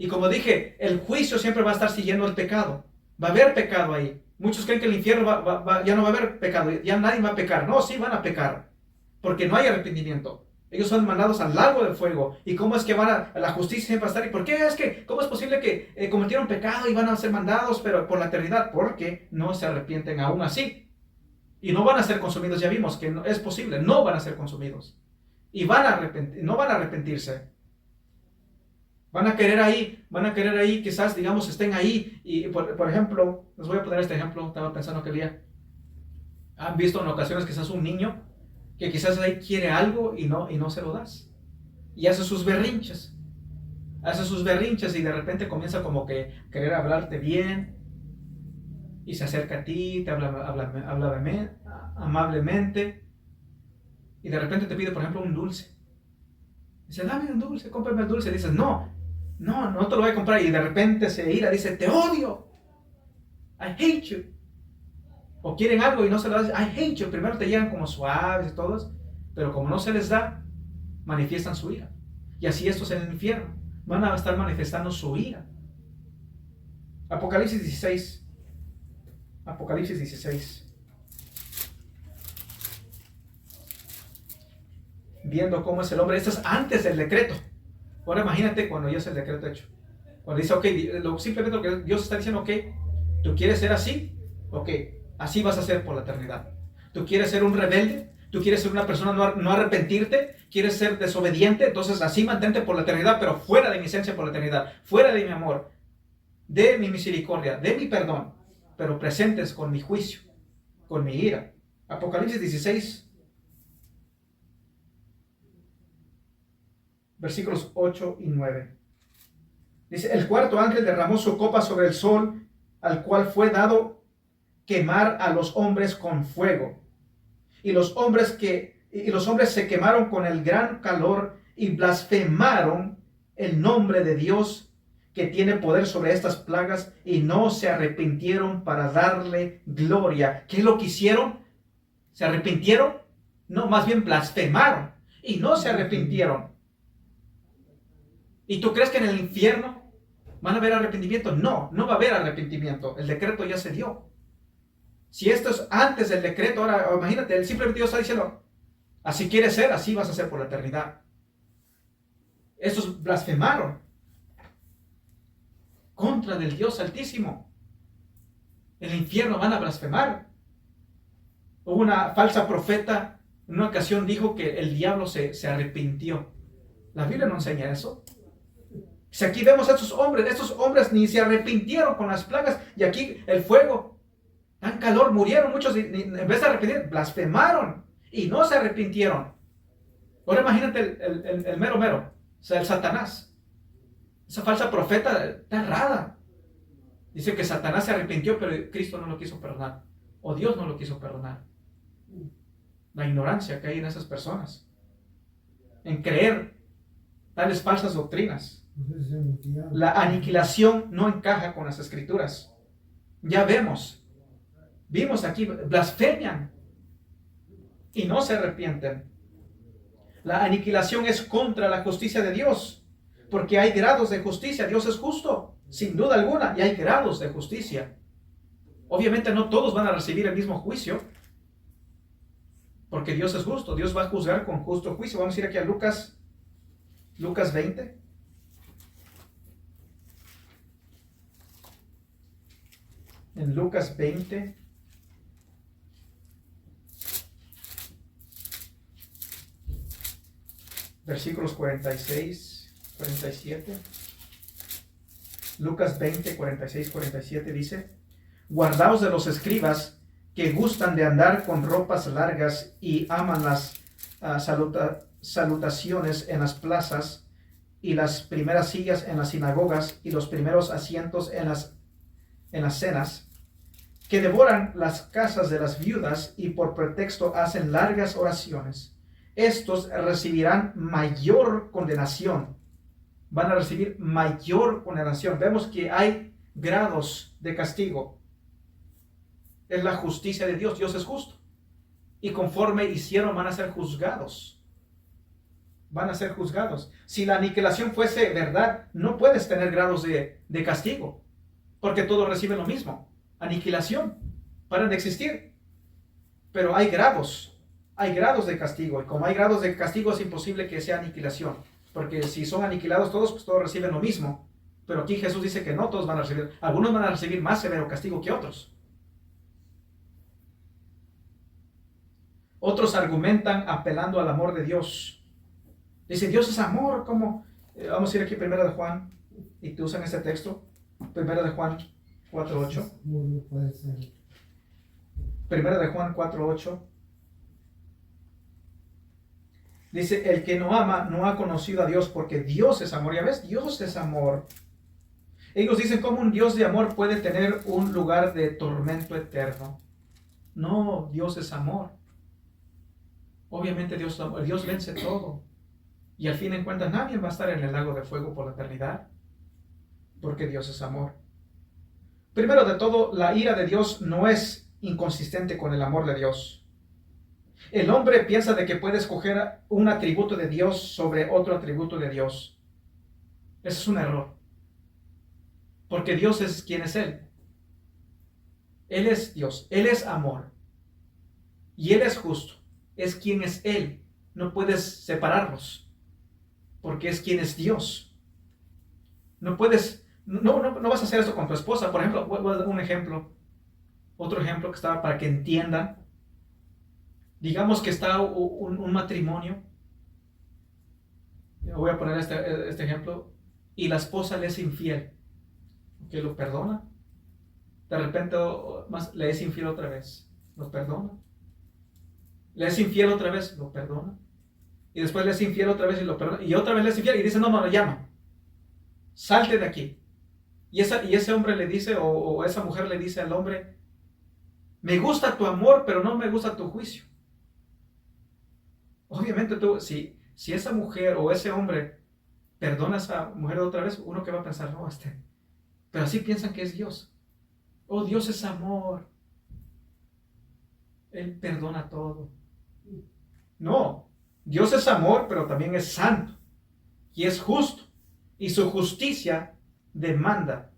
Y como dije, el juicio siempre va a estar siguiendo el pecado. Va a haber pecado ahí. Muchos creen que el infierno ya no va a haber pecado, ya nadie va a pecar. No, sí van a pecar, porque no hay arrepentimiento. Ellos son mandados al lago del fuego. ¿Y cómo es que van a la justicia siempre va a estar? ¿Y por qué cómo es posible que cometieron pecado y van a ser mandados pero por la eternidad? Porque no se arrepienten aún así. Y no van a ser consumidos, ya vimos que no, es posible, no van a ser consumidos. Y no van a arrepentirse. Van a querer ahí, quizás, digamos, estén ahí. Y, por ejemplo, les voy a poner este ejemplo. Estaba pensando que han visto en ocasiones quizás un niño que quizás ahí quiere algo y no se lo das. Y hace sus berrinches. Y de repente comienza como que querer hablarte bien. Y se acerca a ti, te habla amablemente. Y de repente te pide, por ejemplo, un dulce. Dice, dame un dulce, cómprame el dulce. Dices, no te lo voy a comprar. Y de repente se ira, dice, te odio. I hate you. O quieren algo y no se lo das, I hate you. Primero te llegan como suaves y todos, pero como no se les da, manifiestan su ira. Y así estos en el infierno van a estar manifestando su ira. Apocalipsis 16. Viendo cómo es el hombre. Esto es antes del decreto. Ahora imagínate cuando ya es el decreto hecho. Cuando dice, ok, simplemente lo que Dios está diciendo, ok, tú quieres ser así, ok, así vas a ser por la eternidad. Tú quieres ser un rebelde, tú quieres ser una persona no arrepentirte, quieres ser desobediente, entonces así mantente por la eternidad, pero fuera de mi esencia por la eternidad, fuera de mi amor, de mi misericordia, de mi perdón, pero presentes con mi juicio, con mi ira. Apocalipsis 16. Versículos 8 y 9. Dice, el cuarto ángel derramó su copa sobre el sol, al cual fue dado quemar a los hombres con fuego. Y los hombres se quemaron con el gran calor y blasfemaron el nombre de Dios que tiene poder sobre estas plagas y no se arrepintieron para darle gloria. ¿Qué es lo que hicieron? ¿Se arrepintieron? No, más bien blasfemaron y no se arrepintieron. ¿Y tú crees que en el infierno van a haber arrepentimiento? No va a haber arrepentimiento. El decreto ya se dio. Si esto es antes del decreto, ahora imagínate, el simplemente Dios está diciendo, así quieres ser, así vas a ser por la eternidad. Estos blasfemaron contra del Dios Altísimo. En el infierno van a blasfemar. Hubo una falsa profeta, en una ocasión dijo que el diablo se arrepintió. La Biblia no enseña eso. Si aquí vemos a estos hombres ni se arrepintieron con las plagas, y aquí el fuego, tan calor, murieron muchos, y en vez de arrepentir, blasfemaron y no se arrepintieron. Ahora imagínate el mero, o sea, el Satanás, esa falsa profeta, está errada. Dice que Satanás se arrepintió, pero Cristo no lo quiso perdonar, o Dios no lo quiso perdonar. La ignorancia que hay en esas personas, en creer tales falsas doctrinas. La aniquilación no encaja con las escrituras. Ya vimos aquí, blasfemian y no se arrepienten. La aniquilación es contra la justicia de Dios, porque hay grados de justicia. Dios es justo, sin duda alguna, y hay grados de justicia. Obviamente no todos van a recibir el mismo juicio, porque Dios es justo. Dios va a juzgar con justo juicio. Vamos a ir aquí a Lucas 20. En Lucas 20, versículos 46, 47. Lucas 20, 46, 47 dice: guardaos de los escribas que gustan de andar con ropas largas y aman las salutaciones en las plazas y las primeras sillas en las sinagogas y los primeros asientos en las cenas, que devoran las casas de las viudas y por pretexto hacen largas oraciones. Estos recibirán mayor condenación. Van a recibir mayor condenación. Vemos que hay grados de castigo. Es la justicia de Dios. Dios es justo. Y conforme hicieron, van a ser juzgados. Van a ser juzgados. Si la aniquilación fuese verdad, no puedes tener grados de castigo, porque todos reciben lo mismo. Aniquilación, paran de existir. Pero hay grados de castigo, y como hay grados de castigo es imposible que sea aniquilación, porque si son aniquilados todos, pues todos reciben lo mismo. Pero aquí Jesús dice que no todos van a recibir, algunos van a recibir más severo castigo que otros. Otros argumentan apelando al amor de Dios. Dicen, Dios es amor, ¿cómo? Vamos a ir aquí 1 de Juan, y te usan este texto, 1 de Juan 4:8. 1 de Juan 4:8. Dice, el que no ama no ha conocido a Dios, porque Dios es amor. Ya ves, Dios es amor. Ellos dicen, ¿cómo un Dios de amor puede tener un lugar de tormento eterno? No, Dios es amor. Obviamente Dios vence todo. Y al fin de cuentas nadie va a estar en el lago de fuego por la eternidad, porque Dios es amor. Primero de todo, la ira de Dios no es inconsistente con el amor de Dios. El hombre piensa de que puede escoger un atributo de Dios sobre otro atributo de Dios. Ese es un error. Porque Dios es quien es Él. Él es Dios. Él es amor. Y Él es justo. Es quien es Él. No puedes separarlos, porque es quien es Dios. No puedes, no vas a hacer eso con tu esposa. Por ejemplo, voy a dar un ejemplo. Otro ejemplo que estaba para que entiendan. Digamos que está un matrimonio. Voy a poner este ejemplo. Y la esposa le es infiel. Que lo perdona. De repente le es infiel otra vez. Lo perdona. Le es infiel otra vez. Lo perdona. Y después le es infiel otra vez y lo perdona. Y otra vez le es infiel y dice, no, ya no. Salte de aquí. Y ese hombre le dice, o esa mujer le dice al hombre, me gusta tu amor, pero no me gusta tu juicio. Obviamente si esa mujer o ese hombre perdona a esa mujer otra vez, uno que va a pensar, no, pero así piensan que es Dios. Oh, Dios es amor. Él perdona todo. No, Dios es amor, pero también es santo y es justo. Y su justicia demanda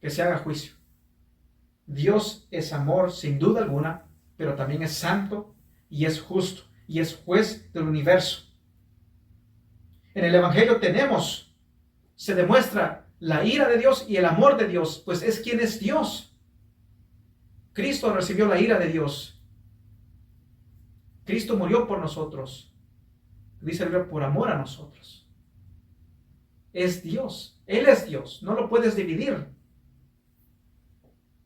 que se haga juicio. Dios es amor sin duda alguna, pero también es santo y es justo y es juez del universo. En el Evangelio se demuestra la ira de Dios y el amor de Dios, pues es quien es Dios. Cristo recibió la ira de Dios. Cristo murió por nosotros. Dice la Biblia, por amor a nosotros. Es Dios. Él es Dios. No lo puedes dividir.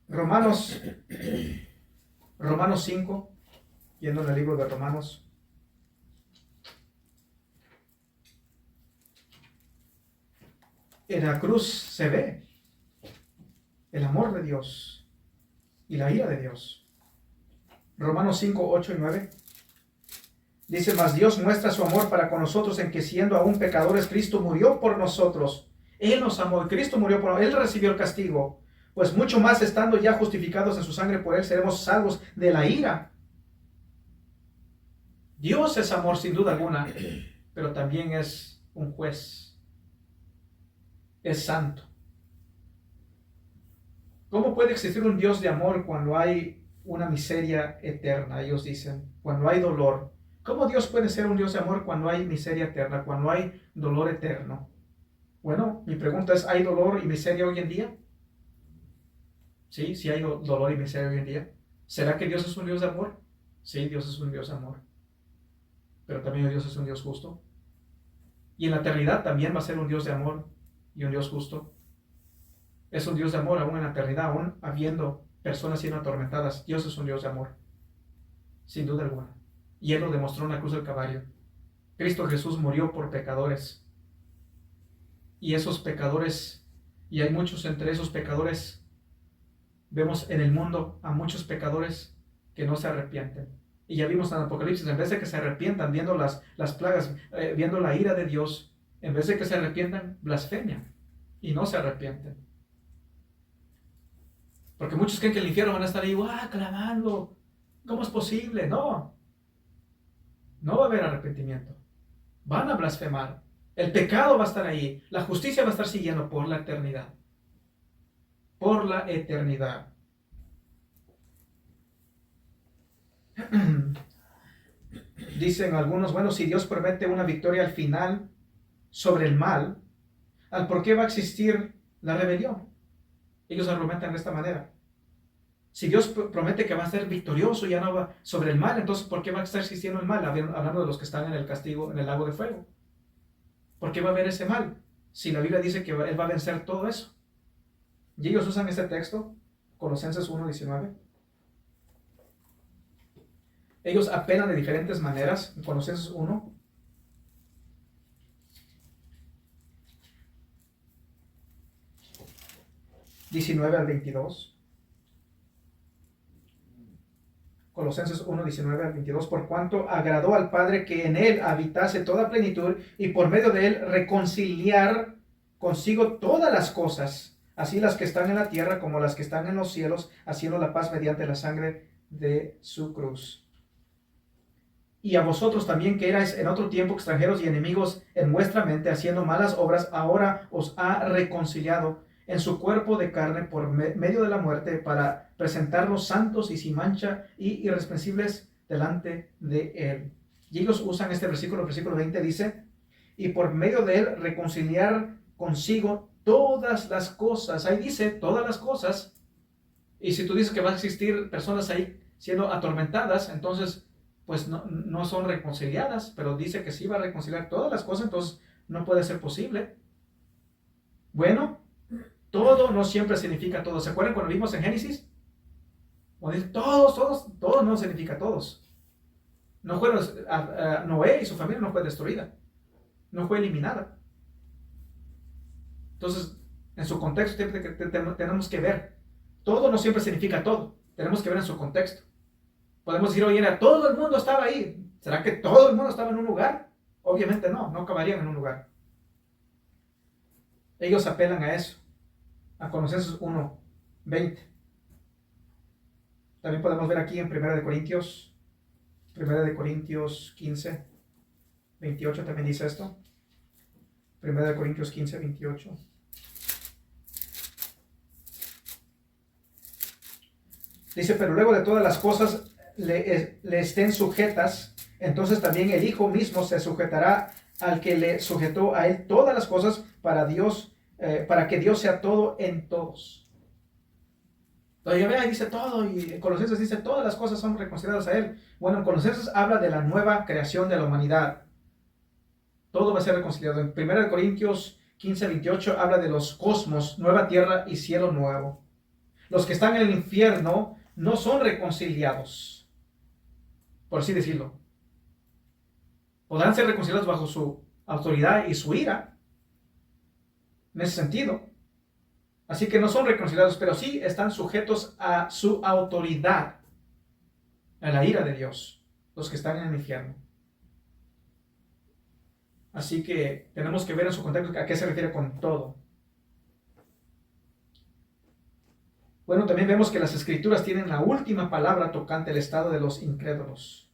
Romanos 5, yendo en el libro de Romanos. En la cruz se ve el amor de Dios y la ira de Dios. Romanos 5, 8 y 9. Dice, mas Dios muestra su amor para con nosotros en que siendo aún pecadores, Cristo murió por nosotros. Él nos amó, Cristo murió por nosotros, Él recibió el castigo. Pues mucho más estando ya justificados en su sangre por Él, seremos salvos de la ira. Dios es amor sin duda alguna, pero también es un juez. Es santo. ¿Cómo puede existir un Dios de amor cuando hay una miseria eterna? Ellos dicen, cuando hay dolor. ¿Cómo Dios puede ser un Dios de amor cuando hay miseria eterna, cuando hay dolor eterno? Bueno, mi pregunta es, ¿hay dolor y miseria hoy en día? Sí, sí hay dolor y miseria hoy en día. ¿Será que Dios es un Dios de amor? Sí, Dios es un Dios de amor. Pero también Dios es un Dios justo. Y en la eternidad también va a ser un Dios de amor y un Dios justo. Es un Dios de amor aún en la eternidad, aún habiendo personas siendo atormentadas. Dios es un Dios de amor, sin duda alguna. Y Él lo demostró en la cruz del Calvario. Cristo Jesús murió por pecadores. Y esos pecadores, y hay muchos entre esos pecadores, vemos en el mundo a muchos pecadores que no se arrepienten. Y ya vimos en Apocalipsis, en vez de que se arrepientan viendo las plagas, viendo la ira de Dios, en vez de que se arrepientan, blasfemian y no se arrepienten. Porque muchos creen que el infierno van a estar ahí, clamando. ¿Cómo es posible? No. No va a haber arrepentimiento. Van a blasfemar. El pecado va a estar ahí. La justicia va a estar siguiendo por la eternidad. Por la eternidad. Dicen algunos, bueno, si Dios promete una victoria al final sobre el mal, ¿por qué va a existir la rebelión? Ellos argumentan de esta manera. Si Dios promete que va a ser victorioso, ya no va sobre el mal, entonces ¿por qué va a estar existiendo el mal? Hablando de los que están en el castigo, en el lago de fuego. ¿Por qué va a haber ese mal? Si la Biblia dice que Él va a vencer todo eso. Y ellos usan este texto, Colosenses 1:19. Ellos apelan de diferentes maneras, en Colosenses 1. ...19 al 22... Colosenses 1, 19 al 22, por cuanto agradó al Padre que en Él habitase toda plenitud y por medio de Él reconciliar consigo todas las cosas, así las que están en la tierra como las que están en los cielos, haciendo la paz mediante la sangre de su cruz. Y a vosotros también, que erais en otro tiempo extranjeros y enemigos en vuestra mente, haciendo malas obras, ahora os ha reconciliado en su cuerpo de carne por medio de la muerte, para presentarlos santos y sin mancha y irreprensibles delante de Él. Y ellos usan este versículo, el versículo 20 dice, y por medio de Él reconciliar consigo todas las cosas. Ahí dice todas las cosas. Y si tú dices que va a existir personas ahí siendo atormentadas, entonces pues no son reconciliadas, pero dice que sí va a reconciliar todas las cosas, entonces no puede ser posible. Bueno, todo no siempre significa todo. ¿Se acuerdan cuando vimos en Génesis? Cuando dice todos no significa todos. No fueron, Noé y su familia no fue destruida, no fue eliminada. Entonces, en su contexto tenemos que ver. Todo no siempre significa todo. Tenemos que ver en su contexto. Podemos decir, oye, todo el mundo estaba ahí. ¿Será que todo el mundo estaba en un lugar? Obviamente no acabarían en un lugar. Ellos apelan a eso, a Colosenses 1:20. También podemos ver aquí en 1 Corintios 15, 28 también dice esto. 1 Corintios 15, 28. Dice, pero luego de todas las cosas le estén sujetas, entonces también el Hijo mismo se sujetará al que le sujetó a Él todas las cosas, para que Dios sea todo en todos. Entonces, ahí dice todo, y en Colosenses dice todas las cosas son reconciliadas a Él. Bueno, en Colosenses habla de la nueva creación de la humanidad. Todo va a ser reconciliado. En 1 Corintios 15:28 habla de los cosmos, nueva tierra y cielo nuevo. Los que están en el infierno no son reconciliados, por así decirlo. Podrán ser reconciliados bajo su autoridad y su ira, en ese sentido. Así que no son reconciliados, pero sí están sujetos a su autoridad, a la ira de Dios, los que están en el infierno. Así que tenemos que ver en su contexto a qué se refiere con todo. Bueno, también vemos que las Escrituras tienen la última palabra tocante al estado de los incrédulos.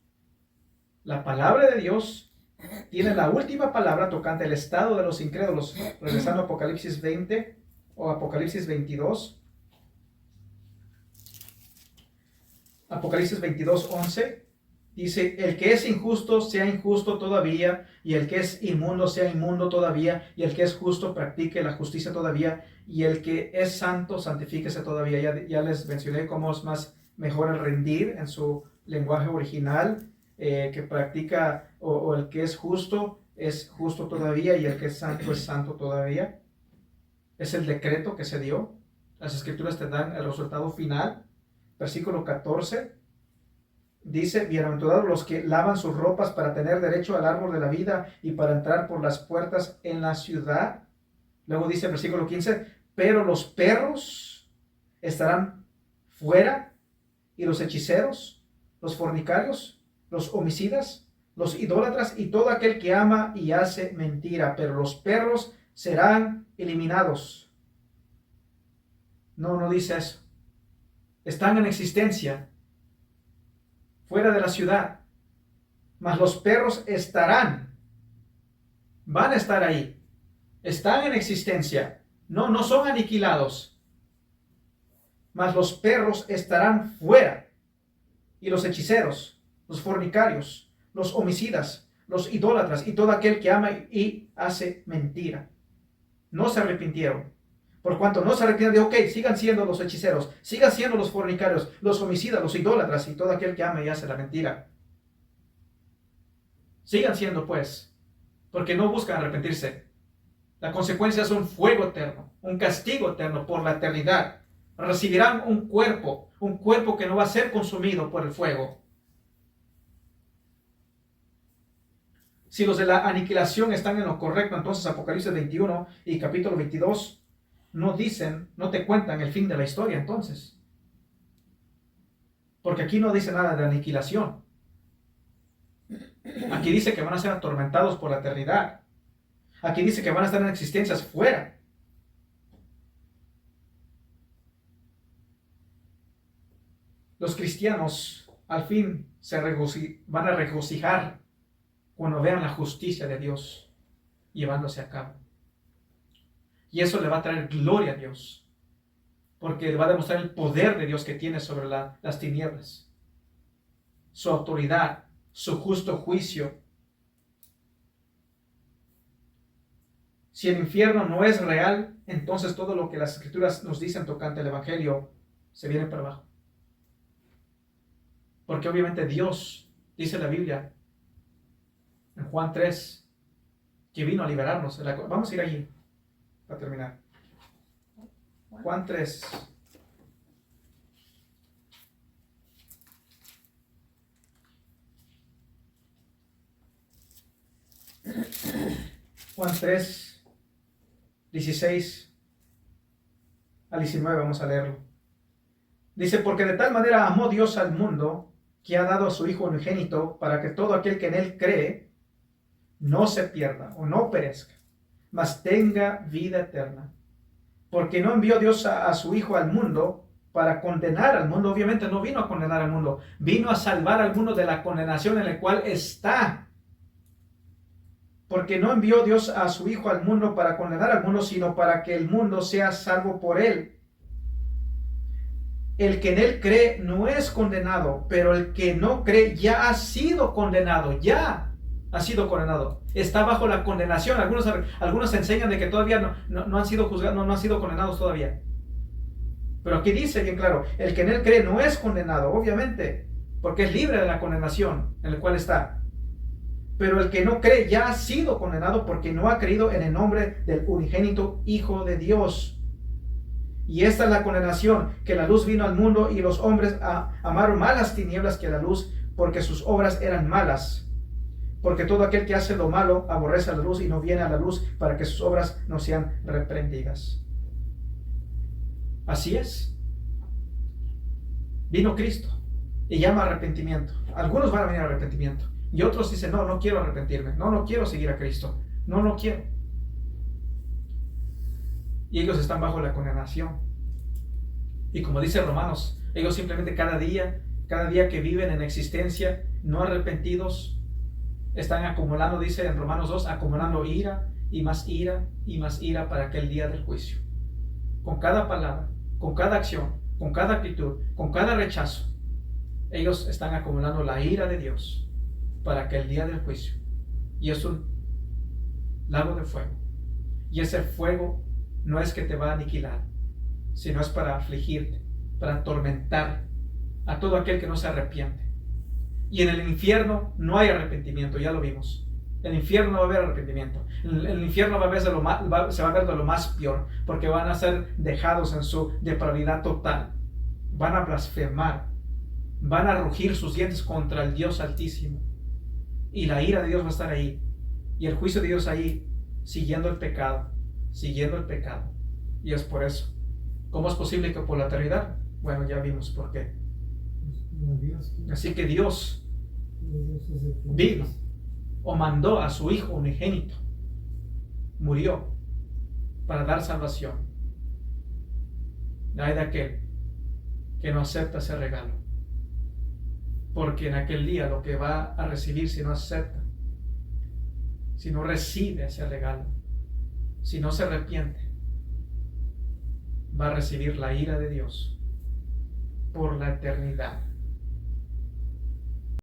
La palabra de Dios tiene la última palabra tocante al estado de los incrédulos. Regresando a Apocalipsis 20 o Apocalipsis 22. Apocalipsis 22:11 dice: el que es injusto sea injusto todavía, y el que es inmundo sea inmundo todavía, y el que es justo practique la justicia todavía, y el que es santo santifíquese todavía. Ya les mencioné cómo es mejor el rendir en su lenguaje original, que practica, o el que es justo todavía, y el que es santo todavía. Es el decreto que se dio. Las Escrituras te dan el resultado final. Versículo 14 dice: bienaventurados los que lavan sus ropas para tener derecho al árbol de la vida y para entrar por las puertas en la ciudad. Luego dice el versículo 15: pero los perros estarán fuera, y los hechiceros, los fornicarios, los homicidas, los idólatras y todo aquel que ama y hace mentira, pero los perros serán eliminados. No dice eso. Están en existencia fuera de la ciudad, mas los perros van a estar ahí, están en existencia, no son aniquilados, mas los perros estarán fuera, y los hechiceros, los fornicarios, los homicidas, los idólatras y todo aquel que ama y hace mentira. No se arrepintieron. Por cuanto no se arrepintieron, sigan siendo los hechiceros, sigan siendo los fornicarios, los homicidas, los idólatras y todo aquel que ama y hace la mentira. Sigan siendo, pues, porque no buscan arrepentirse. La consecuencia es un fuego eterno, un castigo eterno por la eternidad. Recibirán un cuerpo que no va a ser consumido por el fuego. Si los de la aniquilación están en lo correcto, entonces Apocalipsis 21 y capítulo 22 no te cuentan el fin de la historia entonces. Porque aquí no dice nada de aniquilación. Aquí dice que van a ser atormentados por la eternidad. Aquí dice que van a estar en existencias fuera. Los cristianos al fin van a regocijar cuando vean la justicia de Dios llevándose a cabo. Y eso le va a traer gloria a Dios, porque le va a demostrar el poder de Dios que tiene sobre las tinieblas, su autoridad, su justo juicio. Si el infierno no es real, entonces todo lo que las Escrituras nos dicen tocante al Evangelio se viene para abajo. Porque obviamente Dios, dice la Biblia en Juan 3, que vino a liberarnos. Vamos a ir allí para terminar. Juan 3. Juan 3, 16 al 19, vamos a leerlo. Dice: porque de tal manera amó Dios al mundo, que ha dado a su Hijo unigénito, para que todo aquel que en él cree no se pierda o no perezca, mas tenga vida eterna. Porque no envió Dios a su Hijo al mundo para condenar al mundo. Obviamente no vino a condenar al mundo, vino a salvar al mundo de la condenación en la cual está. Porque no envió Dios a su Hijo al mundo para condenar al mundo, sino para que el mundo sea salvo por él. El que en él cree no es condenado, pero el que no cree ya ha sido condenado, está bajo la condenación. Algunos enseñan de que todavía no han sido juzgados, no han sido condenados todavía. Pero aquí dice bien claro: el que en él cree no es condenado, obviamente, porque es libre de la condenación en la cual está. pero el que no cree ya ha sido condenado porque no ha creído en el nombre del unigénito Hijo de Dios. Y esta es la condenación, que la luz vino al mundo y los hombres amaron más las tinieblas que la luz, porque sus obras eran malas. Porque todo aquel que hace lo malo aborrece a la luz y no viene a la luz para que sus obras no sean reprendidas. Así es. Vino Cristo y llama arrepentimiento. Algunos van a venir a arrepentimiento y otros dicen, no quiero arrepentirme, no quiero seguir a Cristo, no quiero. Y ellos están bajo la condenación. Y como dice Romanos, ellos simplemente cada día que viven en existencia no arrepentidos, están acumulando, dice en Romanos 2, acumulando ira y más ira y más ira para aquel día del juicio. Con cada palabra, con cada acción, con cada actitud, con cada rechazo, ellos están acumulando la ira de Dios para aquel día del juicio. Y es un lago de fuego. Y ese fuego no es que te va a aniquilar, sino es para afligirte, para atormentar a todo aquel que no se arrepiente. Y en el infierno no hay arrepentimiento, ya lo vimos. En el infierno no va a haber arrepentimiento. En el infierno se va a ver de lo más peor, porque van a ser dejados en su depravidad total. Van a blasfemar, van a rugir sus dientes contra el Dios Altísimo. Y la ira de Dios va a estar ahí. Y el juicio de Dios ahí, siguiendo el pecado. Y es por eso. ¿Cómo es posible que por la eternidad? Bueno, ya vimos por qué. Así que Dios vino o mandó a su Hijo unigénito, murió para dar salvación. Ay de aquel que no acepta ese regalo, porque en aquel día lo que va a recibir si no acepta, si no recibe ese regalo, si no se arrepiente, va a recibir la ira de Dios por la eternidad.